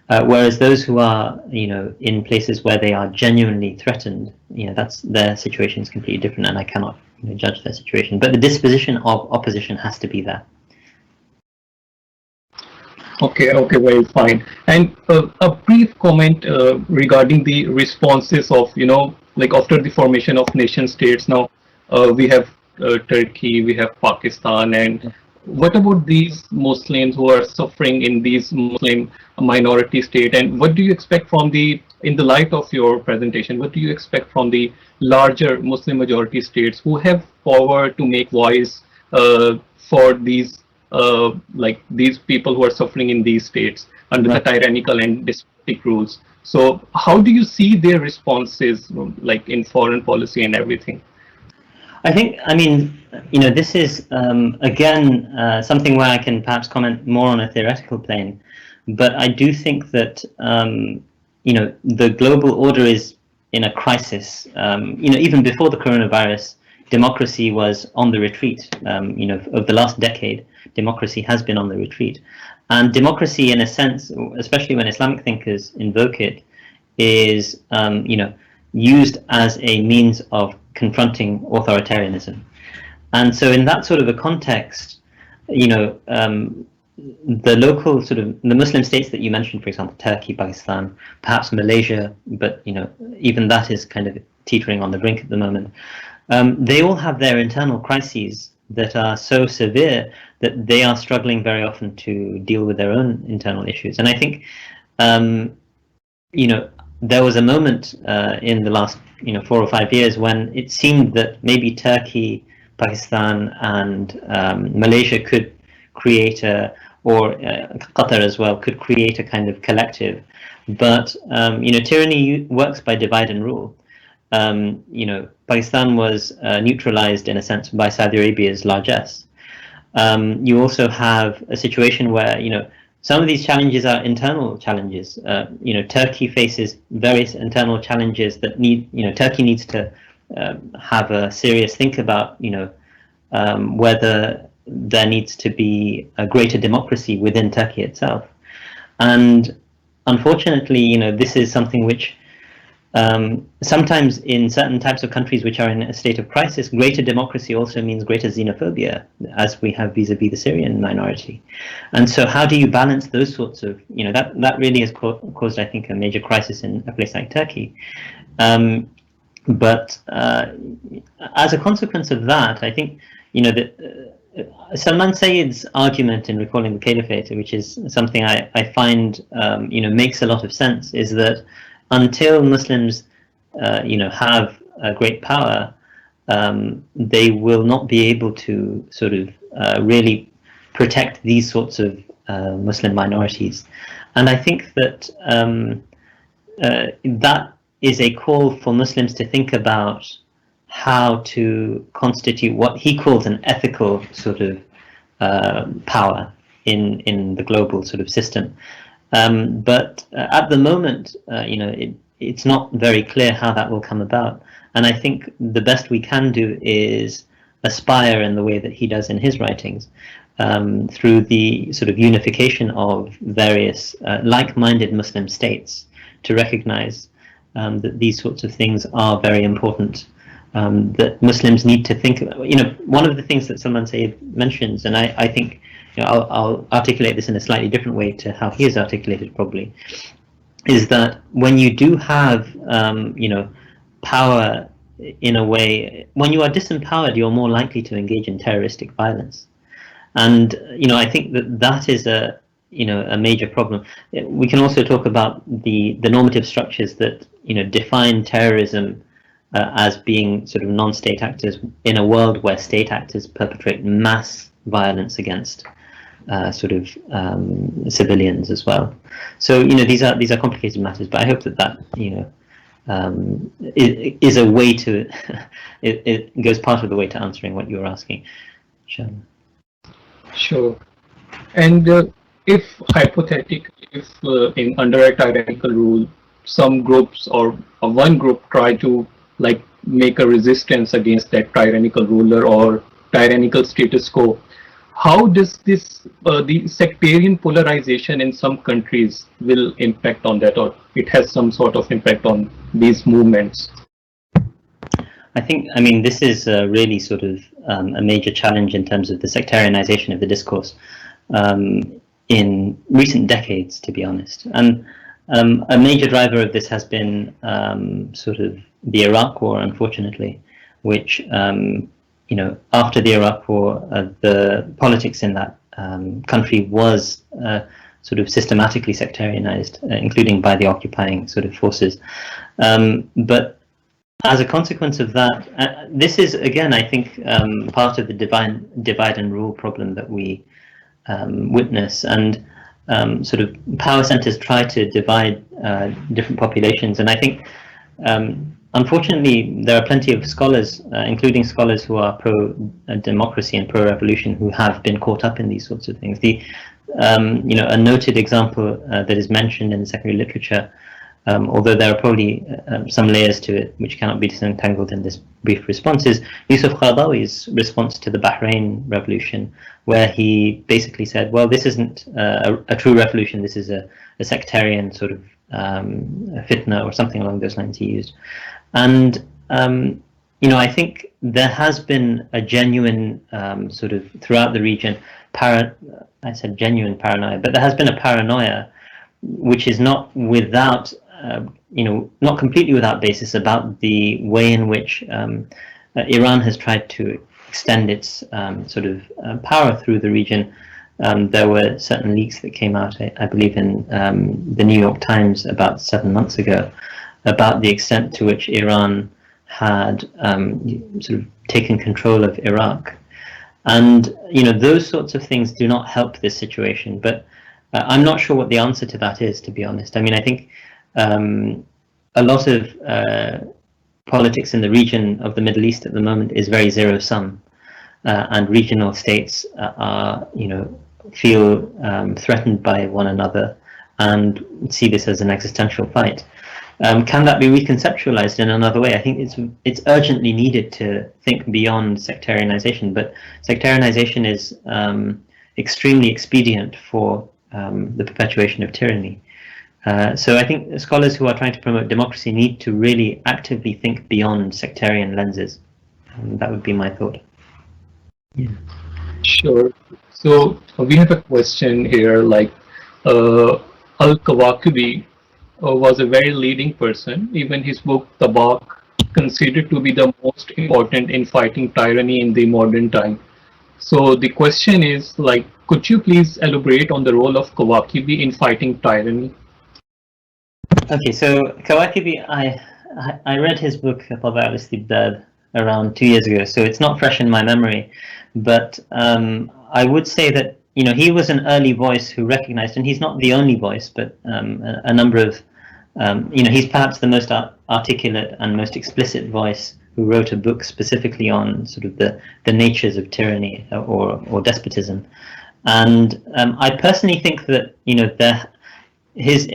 Speaker 2: Whereas those who are, in places where they are genuinely threatened, that's their situation is completely different, and I cannot judge their situation. But the disposition of opposition has to be there.
Speaker 1: Okay, very fine. And a brief comment regarding the responses of, like after the formation of nation states. Now we have Turkey, we have Pakistan, and what about these Muslims who are suffering in these Muslim minority state? And what do you expect in the light of your presentation, what do you expect from the larger Muslim majority states who have power to make voice for these these people who are suffering in these states under the tyrannical and despotic rules? So how do you see their responses, like in foreign policy and everything?
Speaker 2: I mean, this is, again, something where I can perhaps comment more on a theoretical plane, but I do think that, the global order is in a crisis. Even before the coronavirus, democracy was on the retreat. Over the last decade, democracy has been on the retreat. And democracy, in a sense, especially when Islamic thinkers invoke it, is, used as a means of confronting authoritarianism. And so in that sort of a context, the local the Muslim states that you mentioned, for example, Turkey, Pakistan, perhaps Malaysia, but even that is kind of teetering on the brink at the moment. They all have their internal crises that are so severe that they are struggling very often to deal with their own internal issues. And I think, there was a moment in the last 4 or 5 years when it seemed that maybe Turkey, Pakistan, and Malaysia could create or Qatar as well, could create a kind of collective. But tyranny works by divide and rule. Pakistan was neutralized in a sense by Saudi Arabia's largesse. You also have a situation where some of these challenges are internal challenges. Turkey faces various internal challenges that Turkey needs to have a serious think about, whether there needs to be a greater democracy within Turkey itself. And unfortunately, this is something which sometimes in certain types of countries which are in a state of crisis, greater democracy also means greater xenophobia, as we have vis-a-vis the Syrian minority. And so how do you balance those sorts of, that really has caused, I think, a major crisis in a place like Turkey. But as a consequence of that, I think, that Salman Sayyid's argument in recalling the caliphate, which is something I find, makes a lot of sense, is that until Muslims, have great power, they will not be able to sort of really protect these sorts of Muslim minorities. And I think that that is a call for Muslims to think about how to constitute what he calls an ethical sort of power in the global sort of system. But at the moment, it's not very clear how that will come about. And I think the best we can do is aspire in the way that he does in his writings, through the sort of unification of various like-minded Muslim states, to recognize that these sorts of things are very important, that Muslims need to think about. One of the things that Salman Sayyid mentions, and I think, I'll articulate this in a slightly different way to how he has articulated probably, is that when you do have, power in a way, when you are disempowered, you're more likely to engage in terroristic violence. And, I think that is a major problem. We can also talk about the normative structures that, define terrorism as being sort of non-state actors in a world where state actors perpetrate mass violence against civilians as well. So these are complicated matters, but I hope that is a way to it goes part of the way to answering what you were asking, Shan.
Speaker 1: Sure. And if hypothetically, if in under a tyrannical rule, some groups or one group try to like make a resistance against that tyrannical ruler or tyrannical status quo, how does this the sectarian polarization in some countries will impact on that, or it has some sort of impact on these movements?
Speaker 2: I mean, this is really sort of a major challenge in terms of the sectarianization of the discourse in recent decades, to be honest. And a major driver of this has been sort of the Iraq War, unfortunately, which, after the Iraq War, the politics in that country was sort of systematically sectarianized, including by the occupying sort of forces. But as a consequence of that, this is, again, I think, part of the divide and rule problem that we witness. And sort of power centers try to divide different populations. And I think, unfortunately, there are plenty of scholars, including scholars who are pro-democracy and pro-revolution, who have been caught up in these sorts of things. A noted example that is mentioned in the secondary literature, although there are probably some layers to it which cannot be disentangled in this brief response, is Yusuf Qaradawi's response to the Bahrain revolution, where he basically said, well, this isn't a true revolution, this is a sectarian sort of fitna, or something along those lines he used. And I think there has been a genuine sort of, throughout the region, I said genuine paranoia, but there has been a paranoia which is not without, not completely without basis, about the way in which Iran has tried to extend its sort of power through the region. There were certain leaks that came out, I believe, in the New York Times about 7 months ago, about the extent to which Iran had sort of taken control of Iraq. And those sorts of things do not help this situation. But I'm not sure what the answer to that is, to be honest. I mean, I think a lot of politics in the region of the Middle East at the moment is very zero-sum, and regional states are, feel threatened by one another and see this as an existential fight. Can that be reconceptualized in another way? I think it's urgently needed to think beyond sectarianization, but sectarianization is extremely expedient for the perpetuation of tyranny. So I think scholars who are trying to promote democracy need to really actively think beyond sectarian lenses. That would be my thought. Yeah.
Speaker 1: Sure. So we have a question here, like Al-Kawakibi was a very leading person. Even his book Tabak considered to be the most important in fighting tyranny in the modern time. So the question is like, could you please elaborate on the role of Kawakibi in fighting tyranny?
Speaker 2: Okay, so Kawakibi, I read his book Tabaa al-Istibdad around 2 years ago, so it's not fresh in my memory. But I would say that he was an early voice who recognized, and he's not the only voice, but a number of he's perhaps the most articulate and most explicit voice who wrote a book specifically on sort of the natures of tyranny or despotism. And I personally think that his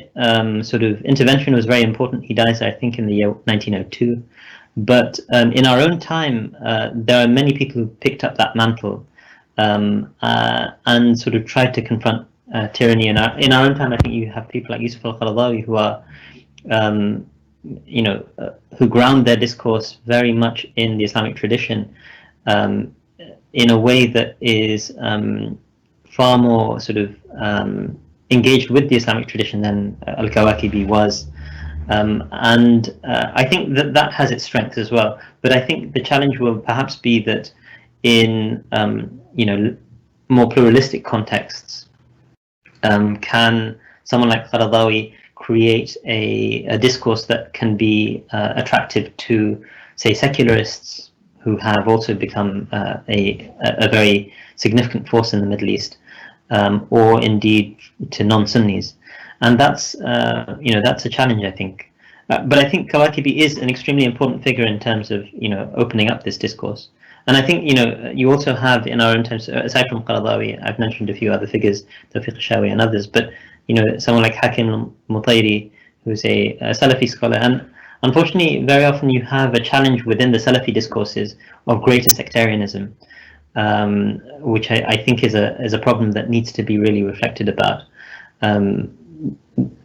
Speaker 2: sort of intervention was very important. He dies, I think, in the year 1902. But in our own time, there are many people who picked up that mantle and sort of tried to confront tyranny. In our own time, I think you have people like Yusuf al-Qaradawi who are, who ground their discourse very much in the Islamic tradition in a way that is far more sort of engaged with the Islamic tradition than Al-Kawakibi was. And I think that has its strengths as well. But I think the challenge will perhaps be that in more pluralistic contexts, can someone like Qaradawi create a discourse that can be attractive to, say, secularists who have also become a very significant force in the Middle East, or indeed to non-Sunnis, and that's a challenge, I think. But I think Kawakibi is an extremely important figure in terms of opening up this discourse. And I think you also have in our own times, aside from Qaradawi, I've mentioned a few other figures, Tawfiq Shawi and others, but someone like Hakim Mutayri, who's a Salafi scholar. And unfortunately, very often you have a challenge within the Salafi discourses of greater sectarianism, which I think is a problem that needs to be really reflected about.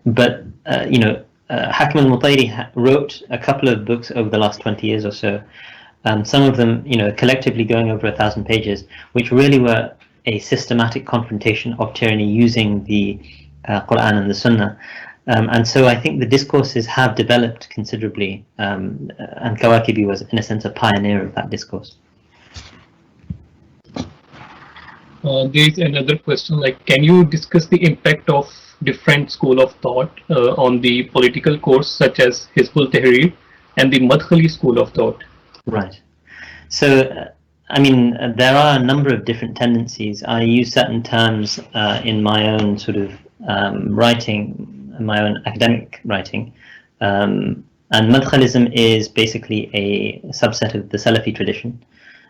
Speaker 2: But Hakim al-Mutayri wrote a couple of books over the last 20 years or so, some of them collectively going over 1,000 pages, which really were a systematic confrontation of tyranny using the Quran and the Sunnah. And so I think the discourses have developed considerably, and Kawakibi was, in a sense, a pioneer of that discourse.
Speaker 1: There's another question, like, can you discuss the impact of different school of thought on the political course, such as Hizbul Tahrir and the Madkhali school of thought?
Speaker 2: Right. So, I mean, there are a number of different tendencies. I use certain terms in my own sort of writing, my own academic writing. And Madkhalism is basically a subset of the Salafi tradition.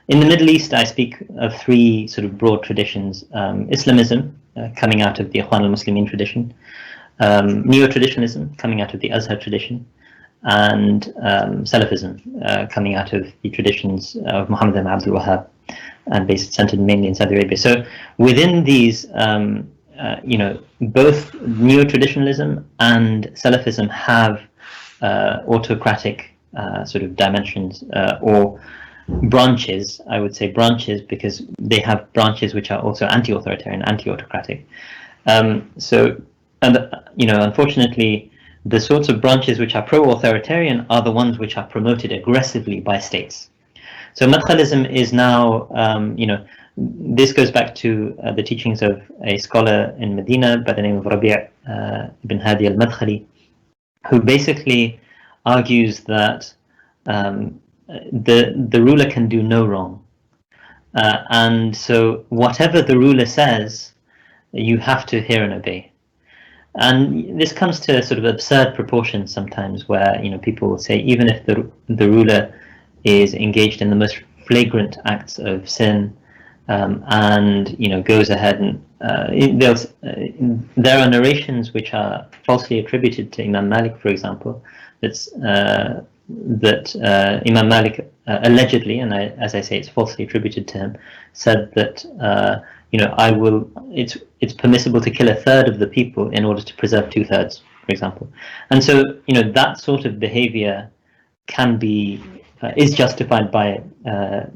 Speaker 2: In the Middle East, I speak of three sort of broad traditions: Islamism, coming out of the Ikhwan al-Muslimin tradition; neo-traditionalism, coming out of the Azhar tradition; and Salafism, coming out of the traditions of Muhammad ibn Abdul Wahhab, and centered mainly in Saudi Arabia. So within these, both neo-traditionalism and Salafism have autocratic sort of dimensions, or branches. I would say branches because they have branches which are also anti-authoritarian, anti-autocratic. Unfortunately, the sorts of branches which are pro-authoritarian are the ones which are promoted aggressively by states. So Madkhalism is now, this goes back to the teachings of a scholar in Medina by the name of Rabi' ibn Hadi al-Madkhali, who basically argues that the ruler can do no wrong, and so whatever the ruler says, you have to hear and obey. And this comes to sort of absurd proportions sometimes, where people will say even if the ruler is engaged in the most flagrant acts of sin, and goes ahead and there are narrations which are falsely attributed to Imam Malik, for example, that's that Imam Malik allegedly, and as I say, it's falsely attributed to him, said that it's permissible to kill a third of the people in order to preserve two-thirds, for example. And so that sort of behavior can be is justified by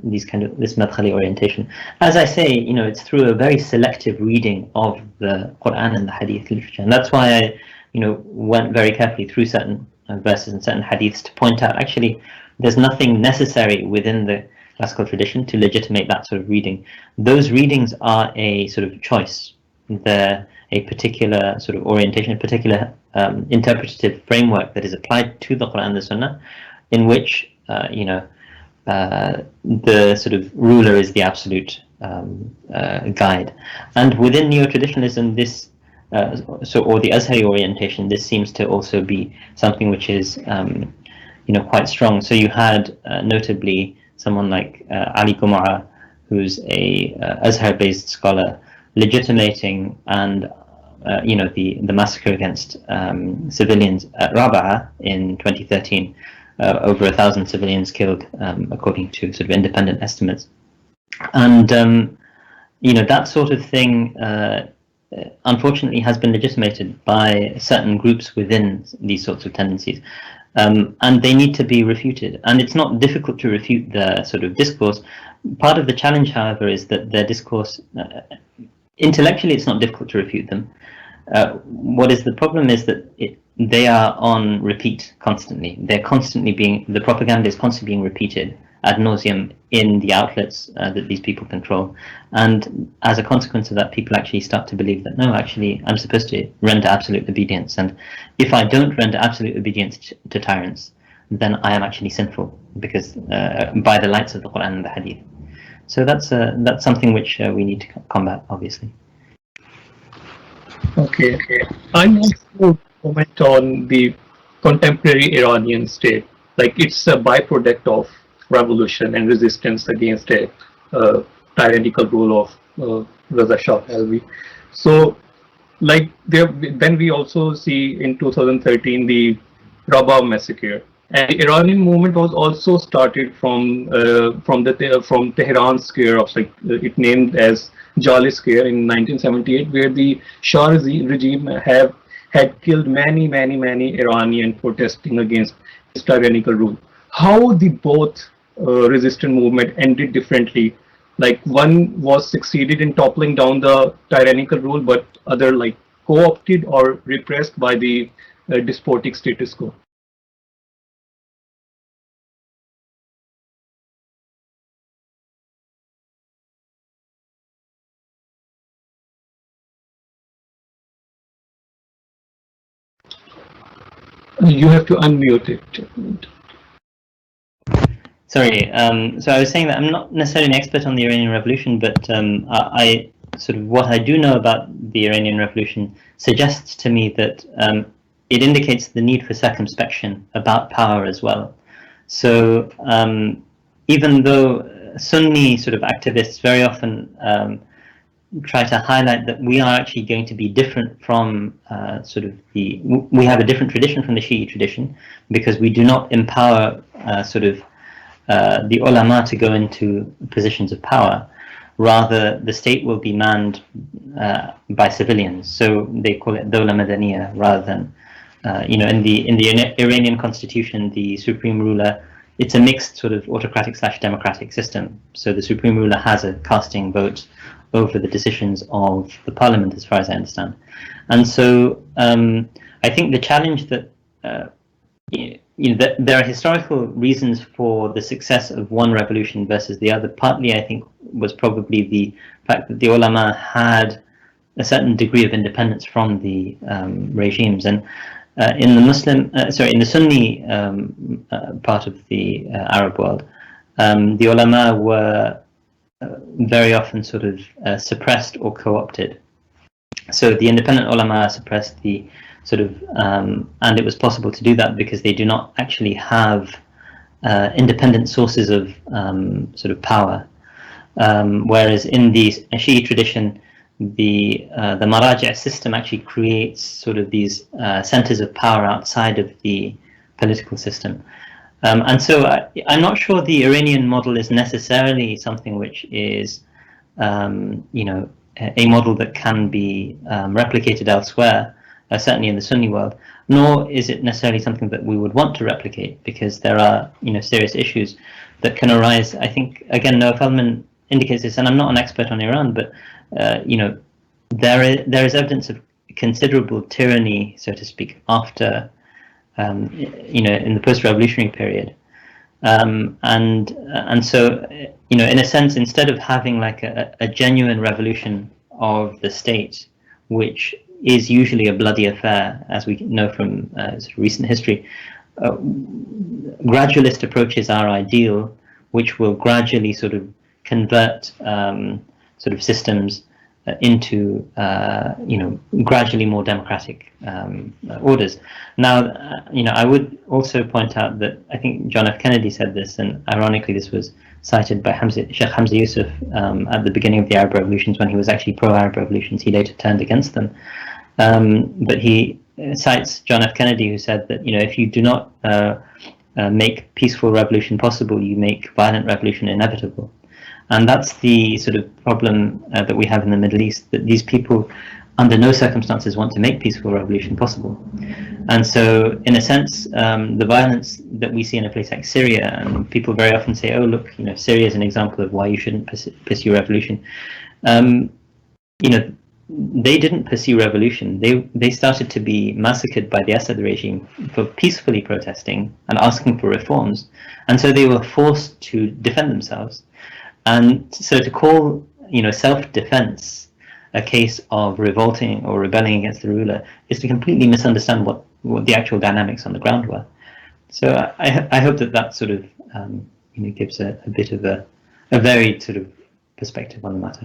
Speaker 2: this madkhali orientation. As I say, it's through a very selective reading of the Quran and the Hadith literature, and that's why I went very carefully through certain verses and certain hadiths to point out actually there's nothing necessary within the classical tradition to legitimate that sort of reading. Those readings are a sort of choice. They're a particular sort of orientation, a particular interpretative framework that is applied to the Quran and the Sunnah, in which the sort of ruler is the absolute guide. And within neo-traditionalism, this or the Azhari orientation, this seems to also be something which is quite strong. So you had notably someone like Ali Gumara, who's a Azhar-based scholar, legitimating and the massacre against civilians at Rabaa in 2013. Over 1,000 civilians killed, according to sort of independent estimates, and that sort of thing, unfortunately, has been legitimated by certain groups within these sorts of tendencies, and they need to be refuted. And it's not difficult to refute their sort of discourse. Part of the challenge, however, is that their discourse, intellectually, it's not difficult to refute them. What is the problem is that they are on repeat constantly. The propaganda is constantly being repeated ad nauseum in the outlets that these people control. And as a consequence of that, people actually start to believe that, no, actually, I'm supposed to render absolute obedience. And if I don't render absolute obedience to tyrants, then I am actually sinful, because by the lights of the Quran and the Hadith. So that's something which we need to combat, obviously.
Speaker 1: Okay. I'm also comment on the contemporary Iranian state. Like, it's a byproduct of revolution and resistance against a tyrannical rule of Reza Shah Pahlavi. So, like, then we also see in 2013 the Rabaa massacre. And the Iranian movement was also started from Tehran scare of, like, it named as Jali scare in 1978, where the Shah regime had killed many Iranian protesting against his tyrannical rule. How the both resistant movement ended differently. Like, one was succeeded in toppling down the tyrannical rule, but other, like, co-opted or repressed by the despotic status quo. You have to unmute it.
Speaker 2: Sorry. So I was saying that I'm not necessarily an expert on the Iranian Revolution, but I sort of what I do know about the Iranian Revolution suggests to me that it indicates the need for circumspection about power as well. So even though Sunni sort of activists very often try to highlight that we are actually going to be different from we have a different tradition from the Shi'i tradition, because we do not empower the ulama to go into positions of power. Rather, the state will be manned by civilians. So they call it Dawla Madaniya, rather than in the Iranian constitution, the supreme ruler, it's a mixed sort of autocratic/democratic system. So the supreme ruler has a casting vote over the decisions of the parliament, as far as I understand. And so I think the challenge that that there are historical reasons for the success of one revolution versus the other. Partly, I think, was probably the fact that the ulama had a certain degree of independence from the regimes, and in the Sunni part of the Arab world, the ulama were very often sort of suppressed or co-opted. So the independent ulama suppressed the sort of, and it was possible to do that because they do not actually have independent sources of sort of power. Whereas in the Shi'i tradition, the Maraji' system actually creates sort of these centers of power outside of the political system. And so I'm not sure the Iranian model is necessarily something which is, you know, a model that can be replicated elsewhere, certainly in the Sunni world, nor is it necessarily something that we would want to replicate, because there are, you know, serious issues that can arise. I think, again, Noah Feldman indicates this, and I'm not an expert on Iran, but, you know, there is evidence of considerable tyranny, so to speak, after, you know, in the post-revolutionary period. And so, you know, in a sense, instead of having like a genuine revolution of the state, which is usually a bloody affair, as we know from sort of recent history, gradualist approaches are ideal, which will gradually sort of convert sort of systems into you know, gradually more democratic orders. Now, you know, I would also point out that I think John F. Kennedy said this, and ironically this was cited by Sheikh Hamza Yusuf at the beginning of the Arab revolutions, when he was actually pro-Arab revolutions. He later turned against them, but he cites John F. Kennedy, who said that, you know, if you do not make peaceful revolution possible, you make violent revolution inevitable. And that's the sort of problem that we have in the Middle East, that these people under no circumstances want to make peaceful revolution possible. And so, in a sense, the violence that we see in a place like Syria, and people very often say, oh, look, you know, Syria is an example of why you shouldn't pursue revolution. You know, they didn't pursue revolution. They started to be massacred by the Assad regime for peacefully protesting and asking for reforms. And so they were forced to defend themselves. And so to call, you know, self-defense a case of revolting or rebelling against the ruler is to completely misunderstand what the actual dynamics on the ground were. So I hope that sort of you know, gives a bit of a varied sort of perspective on the matter.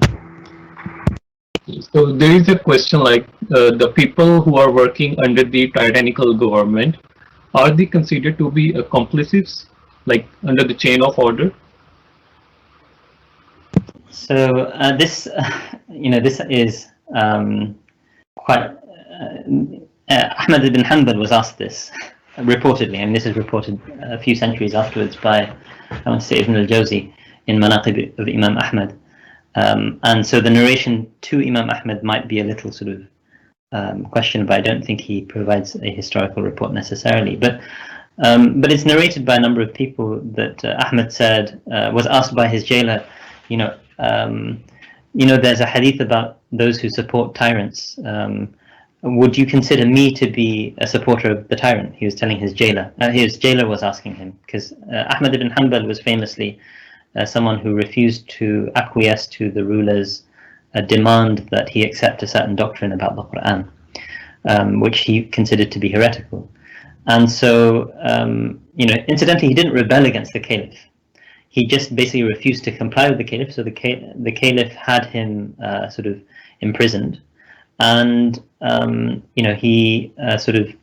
Speaker 1: So there is a question like the people who are working under the tyrannical government, are they considered to be accomplices, like under the chain of order?
Speaker 2: So this, you know, this is quite. Ahmad ibn Hanbal was asked this reportedly, and this is reported a few centuries afterwards by, I want to say, Ibn al-Jawzi in Manaqib of Imam Ahmad. And so the narration to Imam Ahmad might be a little sort of questionable. I don't think he provides a historical report necessarily, but it's narrated by a number of people that Ahmad said, was asked by his jailer, you know, there's a hadith about those who support tyrants. Would you consider me to be a supporter of the tyrant? He was telling his jailer. His jailer was asking him, because Ahmad ibn Hanbal was famously someone who refused to acquiesce to the ruler's demand that he accept a certain doctrine about the Quran, which he considered to be heretical. And so, you know, incidentally, he didn't rebel against the caliph. He just basically refused to comply with the caliph. So the caliph had him sort of imprisoned, and you know, he sort of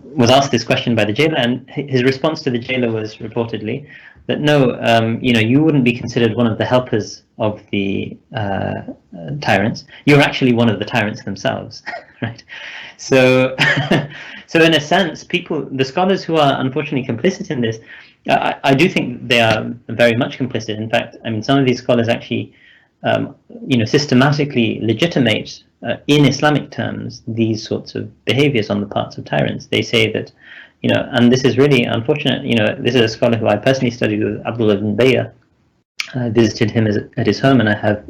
Speaker 2: was asked this question by the jailer, and his response to the jailer was reportedly that no, you know, you wouldn't be considered one of the helpers of the tyrants. You're actually one of the tyrants themselves, right? So, so in a sense, the scholars who are unfortunately complicit in this, I do think they are very much complicit. In fact, I mean, some of these scholars actually, you know, systematically legitimate, in Islamic terms, these sorts of behaviors on the parts of tyrants. They say that, you know, and this is really unfortunate. You know, this is a scholar who I personally studied with, Abdullah ibn Bayya. I visited him at his home, and I have,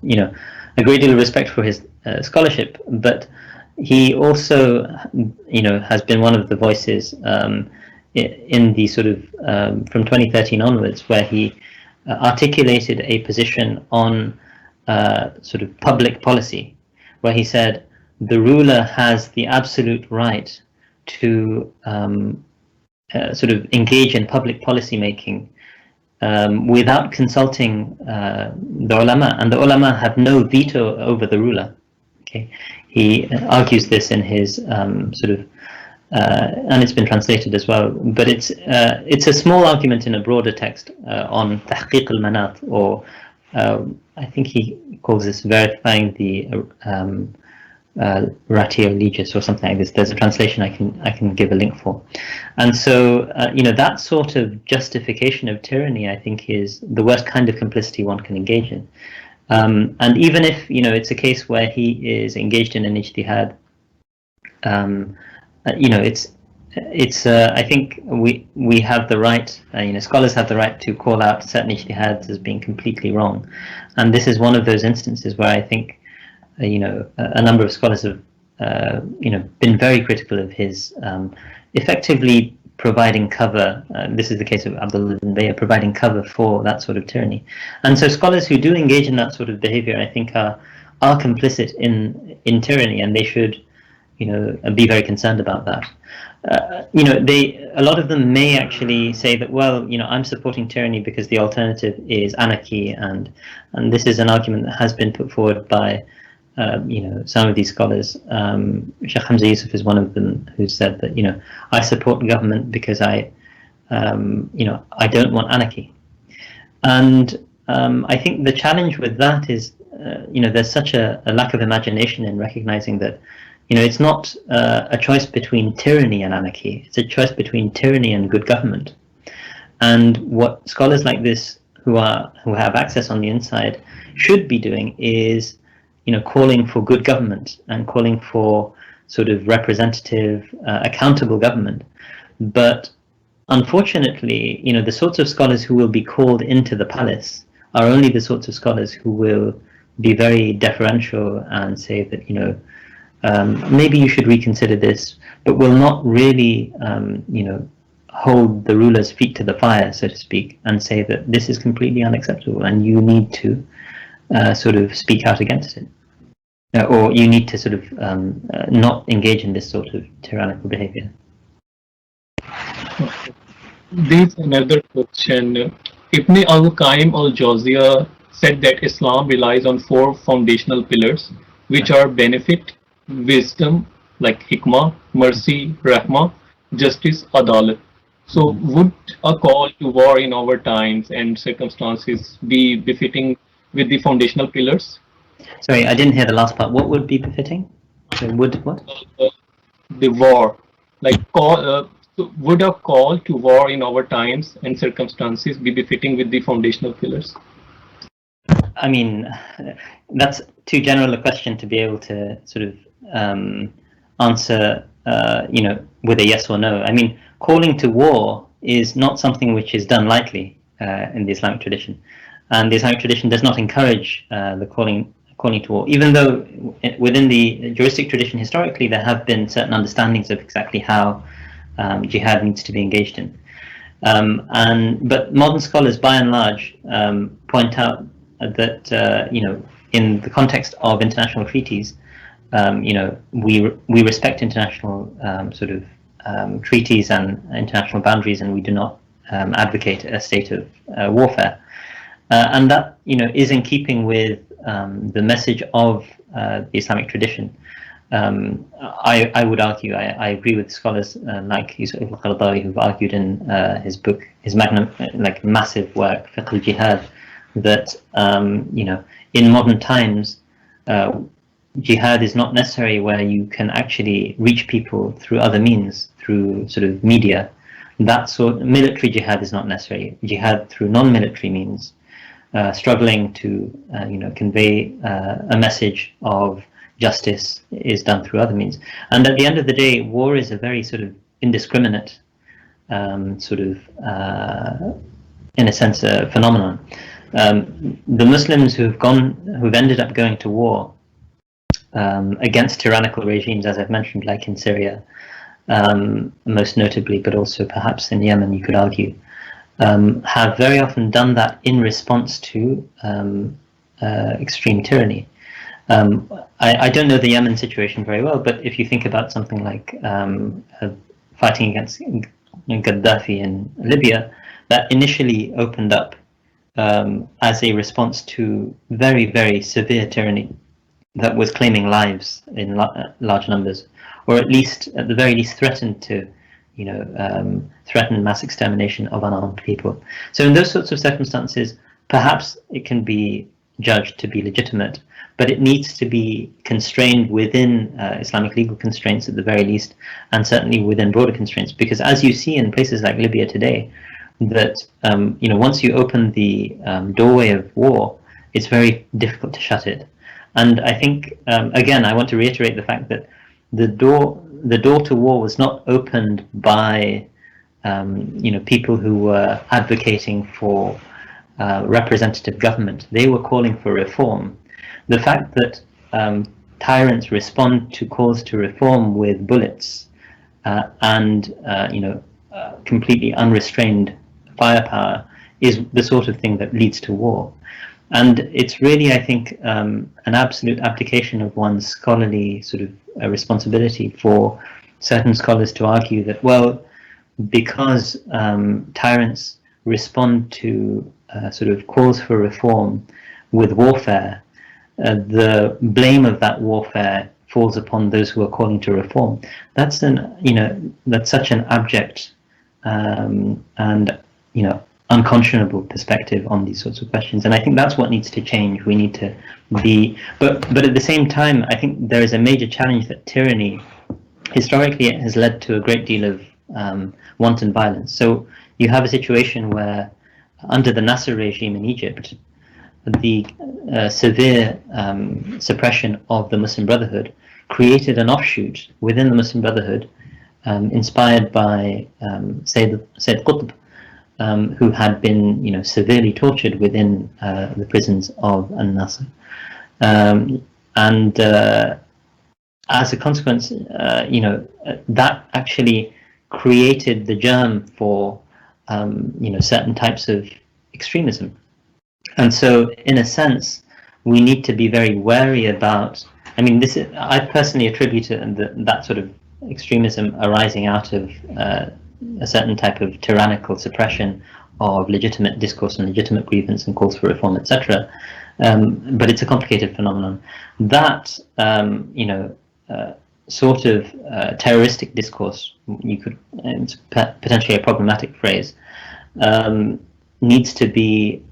Speaker 2: you know, a great deal of respect for his scholarship. But he also, you know, has been one of the voices in the sort of from 2013 onwards, where he articulated a position on sort of public policy, where he said the ruler has the absolute right to sort of engage in public policy making without consulting the ulama, and the ulama have no veto over the ruler. Okay, he argues this in his sort of, and it's been translated as well. But it's a small argument in a broader text on tahqiq al-manat, or I think he calls this verifying the ratio legis or something like this. There's a translation I can give a link for. And so that sort of justification of tyranny, I think, is the worst kind of complicity one can engage in. And even if it's a case where he is engaged in an ijtihad, I think we have the right, scholars have the right to call out certain ijtihads as being completely wrong, and this is one of those instances where I think a number of scholars have been very critical of his effectively providing cover. This is the case of Abdullah ibn Bayy, providing cover for that sort of tyranny. And so scholars who do engage in that sort of behavior, I think, are complicit in tyranny, and they should be very concerned about that. A lot of them may actually say that, well, I'm supporting tyranny because the alternative is anarchy, and this is an argument that has been put forward by some of these scholars. Sheikh Hamza Yusuf is one of them, who said that I support government because I don't want anarchy. And I think the challenge with that is there's such a lack of imagination in recognizing that it's not a choice between tyranny and anarchy. It's a choice between tyranny and good government. And what scholars like this, who have access on the inside, should be doing is calling for good government and calling for sort of representative, accountable government. But unfortunately, the sorts of scholars who will be called into the palace are only the sorts of scholars who will be very deferential and say that maybe you should reconsider this, but will not really hold the ruler's feet to the fire, so to speak, and say that this is completely unacceptable and you need to sort of speak out against it, or you need to sort of not engage in this sort of tyrannical behavior.
Speaker 1: There's another question. Ibn al-Qayyim al-Jawziyah said that Islam relies on 4 foundational pillars, which are benefit, wisdom, like hikmah, mercy, rahmah, justice, adalat. So would a call to war in our times and circumstances be befitting with the foundational pillars?
Speaker 2: Sorry, I didn't hear the last part. What would be befitting? So would what?
Speaker 1: The war, like would a call to war in our times and circumstances be befitting with the foundational pillars?
Speaker 2: I mean, that's too general a question to be able to sort of answer, with a yes or no. I mean, calling to war is not something which is done lightly in the Islamic tradition, and the Islamic tradition does not encourage the calling to war, even though within the juristic tradition historically there have been certain understandings of exactly how jihad needs to be engaged in. But modern scholars, by and large, point out that in the context of international treaties, we respect international sort of treaties and international boundaries, and we do not advocate a state of warfare. And that is in keeping with the message of the Islamic tradition. I would argue, I agree with scholars like Yusuf al-Qaradawi, who've argued in his book, his massive work, Fiqh al-Jihad, that in modern times, jihad is not necessary where you can actually reach people through other means, through sort of media. That sort military jihad is not necessary. Jihad through non-military means, struggling to convey a message of justice, is done through other means. And at the end of the day, war is a very sort of indiscriminate in a sense, a phenomenon. The Muslims who've ended up going to war against tyrannical regimes, as I've mentioned, like in Syria, most notably, but also perhaps in Yemen, you could argue, have very often done that in response to extreme tyranny. I don't know the Yemen situation very well, but if you think about something like fighting against Gaddafi in Libya, that initially opened up as a response to very, very severe tyranny that was claiming lives in large numbers, or at the very least threatened to threaten mass extermination of unarmed people. So in those sorts of circumstances, perhaps it can be judged to be legitimate, but it needs to be constrained within Islamic legal constraints at the very least, and certainly within broader constraints. Because as you see in places like Libya today, that once you open the doorway of war, it's very difficult to shut it. And I think again, I want to reiterate the fact that the door to war was not opened by people who were advocating for representative government. They were calling for reform. The fact that tyrants respond to calls to reform with bullets and completely unrestrained firepower is the sort of thing that leads to war. And it's really, I think, an absolute abdication of one's scholarly sort of responsibility for certain scholars to argue that, well, because tyrants respond to sort of calls for reform with warfare, the blame of that warfare falls upon those who are calling to reform. That's that's such an abject and unconscionable perspective on these sorts of questions. And I think that's what needs to change. We need to be, but at the same time, I think there is a major challenge that tyranny, historically, it has led to a great deal of wanton violence. So you have a situation where, under the Nasser regime in Egypt, the severe suppression of the Muslim Brotherhood created an offshoot within the Muslim Brotherhood, inspired by Sayyid Qutb, who had been, severely tortured within the prisons of Al-Nasr, and as a consequence, that actually created the germ for certain types of extremism. And so, in a sense, we need to be very wary about. I mean, I personally attribute that sort of extremism arising out of a certain type of tyrannical suppression of legitimate discourse and legitimate grievance and calls for reform, etc. But it's a complicated phenomenon. That sort of terroristic discourse, it's potentially a problematic phrase, needs to be,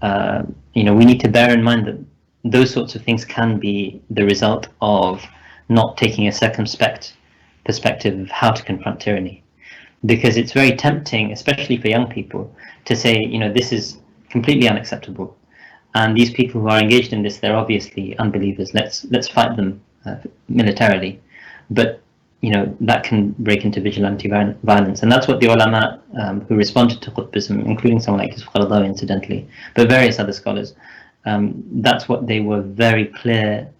Speaker 2: we need to bear in mind that those sorts of things can be the result of not taking a circumspect perspective of how to confront tyranny. Because it's very tempting, especially for young people, to say, this is completely unacceptable, and these people who are engaged in this, they're obviously unbelievers. Let's fight them militarily. But that can break into vigilante violence, and that's what the ulama who responded to Qutbism, including someone like Yusuf Qaradawi, incidentally, but various other scholars, that's what they were very clear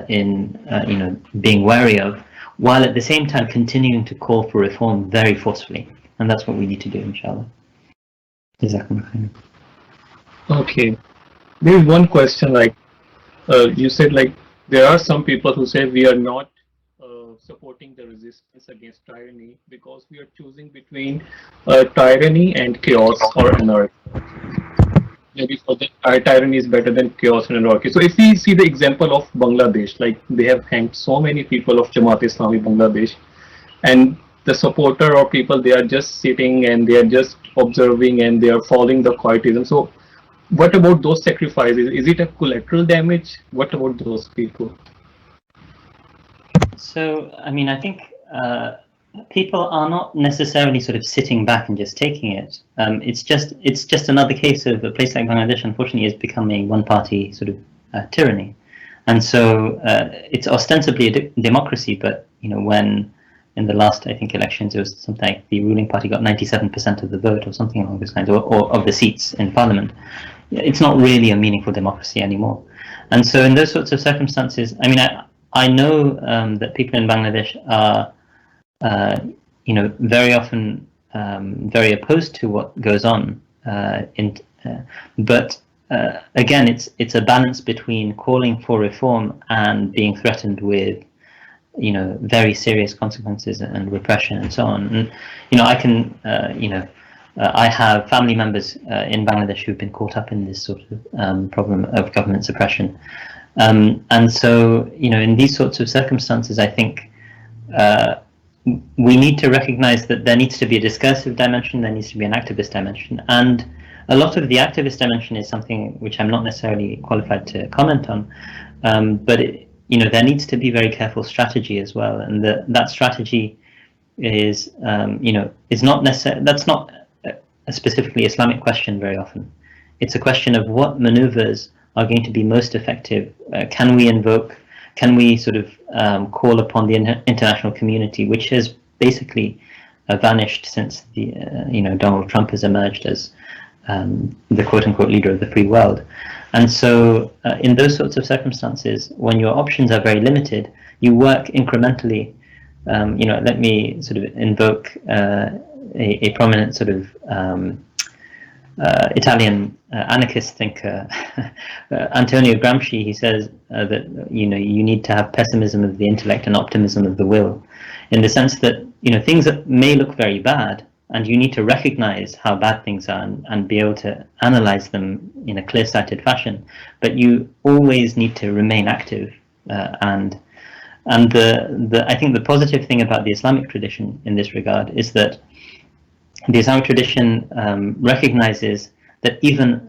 Speaker 2: in being wary of, while at the same time continuing to call for reform very forcefully. And that's what we need to do, inshallah.
Speaker 1: Okay. There is one question, like you said, like there are some people who say we are not supporting the resistance against tyranny because we are choosing between tyranny and chaos or anarchy. Maybe for them, tyranny is better than chaos and anarchy. So if we see the example of Bangladesh, like they have hanged so many people of Jamaat Islami Bangladesh, and the supporter or people, they are just sitting and they are just observing and they are following the quietism. So what about those sacrifices? Is it a collateral damage? What about those people?
Speaker 2: So, I mean, I think people are not necessarily sort of sitting back and just taking it. It's just another case of a place like Bangladesh, unfortunately, is becoming a one-party sort of tyranny, and so it's ostensibly a democracy. But when in the last, I think, elections, it was something like the ruling party got 97% of the vote, or something along those lines, or of the seats in parliament. It's not really a meaningful democracy anymore, and so in those sorts of circumstances, I mean, I know that people in Bangladesh are, very often very opposed to what goes on. But again, it's a balance between calling for reform and being threatened with, very serious consequences and repression and so on. And I can, I have family members in Bangladesh who've been caught up in this sort of problem of government suppression. And so, in these sorts of circumstances, I think we need to recognize that there needs to be a discursive dimension, there needs to be an activist dimension, and A lot of the activist dimension is something which I'm not necessarily qualified to comment on, but there needs to be very careful strategy as well, and that strategy is is not necessarily, that's not a specifically Islamic question very often. It's a question of what maneuvers are going to be most effective. Can we sort of call upon the international community, which has basically vanished since the Donald Trump has emerged as the quote-unquote leader of the free world. And so in those sorts of circumstances, when your options are very limited, you work incrementally. Let me sort of invoke a prominent sort of Italian anarchist thinker, Antonio Gramsci. He says that you need to have pessimism of the intellect and optimism of the will, in the sense that things that may look very bad, and you need to recognize how bad things are and be able to analyze them in a clear-sighted fashion, but you always need to remain active. And I think the positive thing about the Islamic tradition in this regard is that the Islamic tradition recognizes that even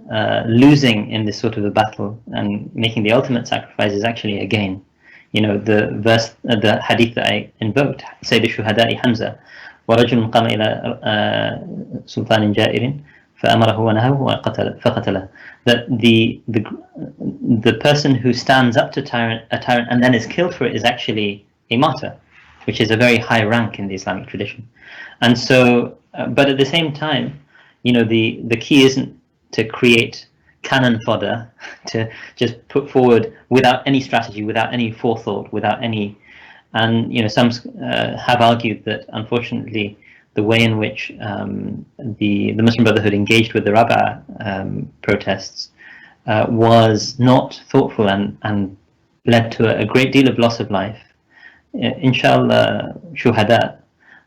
Speaker 2: losing in this sort of a battle and making the ultimate sacrifice is actually a gain. The hadith that I invoked, Sayyid al-Shuhada'i Hamza, وَرَجُلٌ قَامَ إِلَى سُلْطَانٍ جَائِرٍ فَأَمَرَهُ وَنَهَاهُ فَقَتَلَهُ. That the person who stands up to a tyrant and then is killed for it is actually a martyr, which is a very high rank in the Islamic tradition. And so, but at the same time, the key isn't to create cannon fodder, to just put forward without any strategy, without any forethought, without any. And some have argued that unfortunately the way in which the Muslim Brotherhood engaged with the Rabaa protests was not thoughtful and led to a great deal of loss of life. Inshallah, shuhada,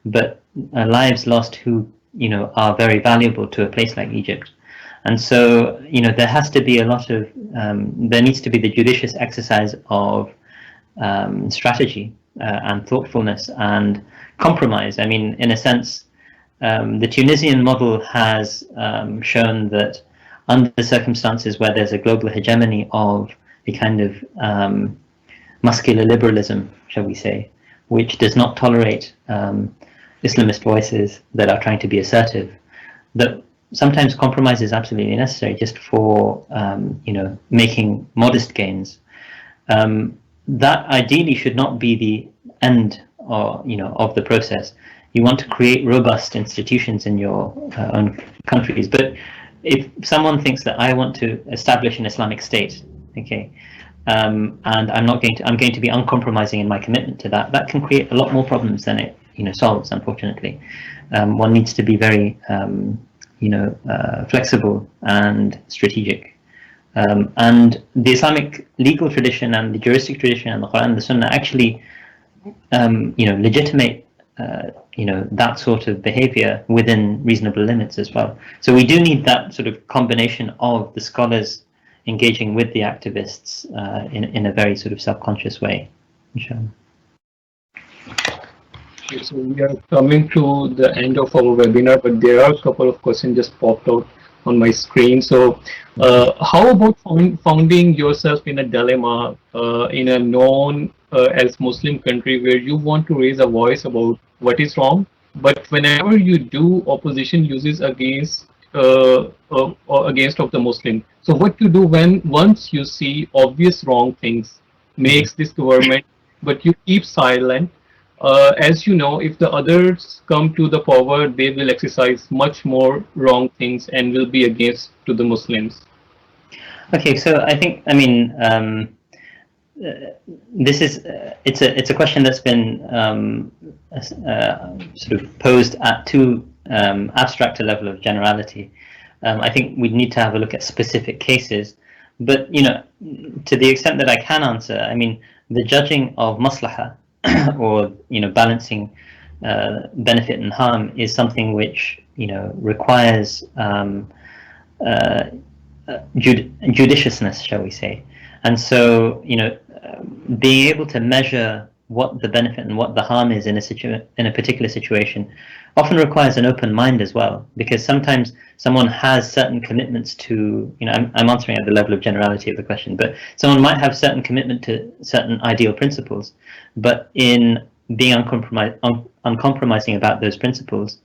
Speaker 2: but lives lost who are very valuable to a place like Egypt. And so there has to be a lot of there needs to be the judicious exercise of strategy and thoughtfulness and compromise. I mean, in a sense, the Tunisian model has shown that under circumstances where there's a global hegemony of a kind of muscular liberalism, shall we say, which does not tolerate Islamist voices that are trying to be assertive, that sometimes compromise is absolutely necessary just for making modest gains. That ideally should not be the end of the process. You want to create robust institutions in your own countries, but if someone thinks that I want to establish an Islamic state, okay, and I'm going to be uncompromising in my commitment to that, that can create a lot more problems than it solves. Unfortunately, one needs to be very flexible and strategic. And the Islamic legal tradition and the juristic tradition and the Quran and the Sunnah actually, legitimate, that sort of behavior within reasonable limits as well. So we do need that sort of combination of the scholars engaging with the activists in a very sort of subconscious way, inshallah.
Speaker 1: Okay, so we are coming to the end of our webinar, but there are a couple of questions just popped out on my screen. So how about finding yourself in a dilemma in a known as Muslim country where you want to raise a voice about what is wrong, but whenever you do, opposition uses against of the Muslim. So what to do when once you see obvious wrong things makes this government, but you keep silent? As you know, if the others come to the power, they will exercise much more wrong things and will be against to the Muslims.
Speaker 2: Okay, so I think, this is it's a question that's been sort of posed at too abstract a level of generality. I think we need to have a look at specific cases, but to the extent that I can answer, I mean, the judging of maslaha or balancing benefit and harm is something which requires judiciousness, shall we say. And so being able to measure what the benefit and what the harm is in a particular situation often requires an open mind as well, because sometimes someone has certain commitments to, I'm answering at the level of generality of the question, but someone might have certain commitment to certain ideal principles, but in being uncompromising about those principles,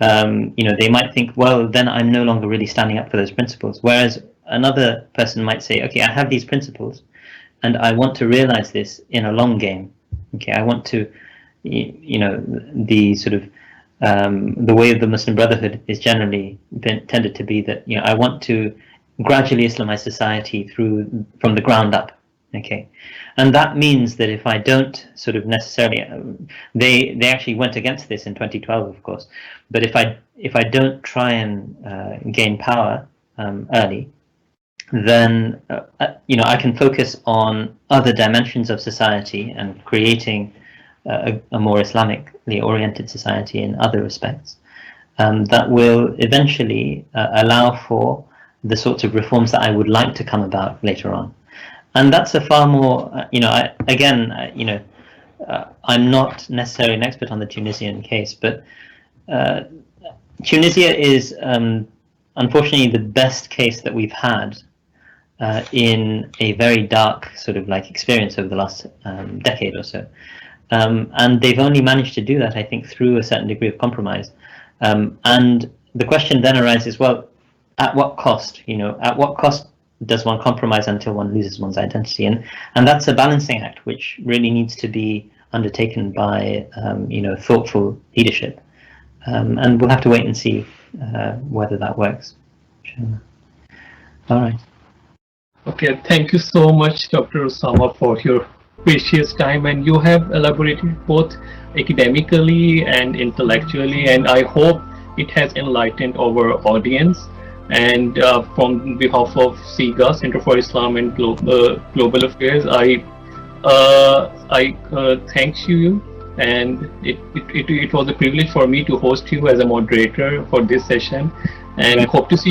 Speaker 2: they might think, well, then I'm no longer really standing up for those principles. Whereas another person might say, okay, I have these principles, and I want to realize this in a long game. Okay, I want to, the sort of the way of the Muslim Brotherhood is generally tended to be that I want to gradually Islamize society from the ground up. Okay, and that means that if I don't sort of necessarily, they actually went against this in 2012, of course. But if I don't try and gain power early, then I can focus on other dimensions of society and creating a more Islamically oriented society in other respects that will eventually allow for the sorts of reforms that I would like to come about later on. And that's a far more, I'm not necessarily an expert on the Tunisian case, but Tunisia is unfortunately the best case that we've had in a very dark sort of like experience over the last decade or so. And they've only managed to do that, I think, through a certain degree of compromise. And the question then arises, well, at what cost? At what cost does one compromise until one loses one's identity? And that's a balancing act which really needs to be undertaken by thoughtful leadership. And we'll have to wait and see whether that works. All right.
Speaker 1: Okay, thank you so much, Dr. Osama, for your precious time, and you have elaborated both academically and intellectually, and I hope it has enlightened our audience. And from behalf of CIGA, Center for Islam and Global Affairs, I thank you, and it was a privilege for me to host you as a moderator for this session, and hope to see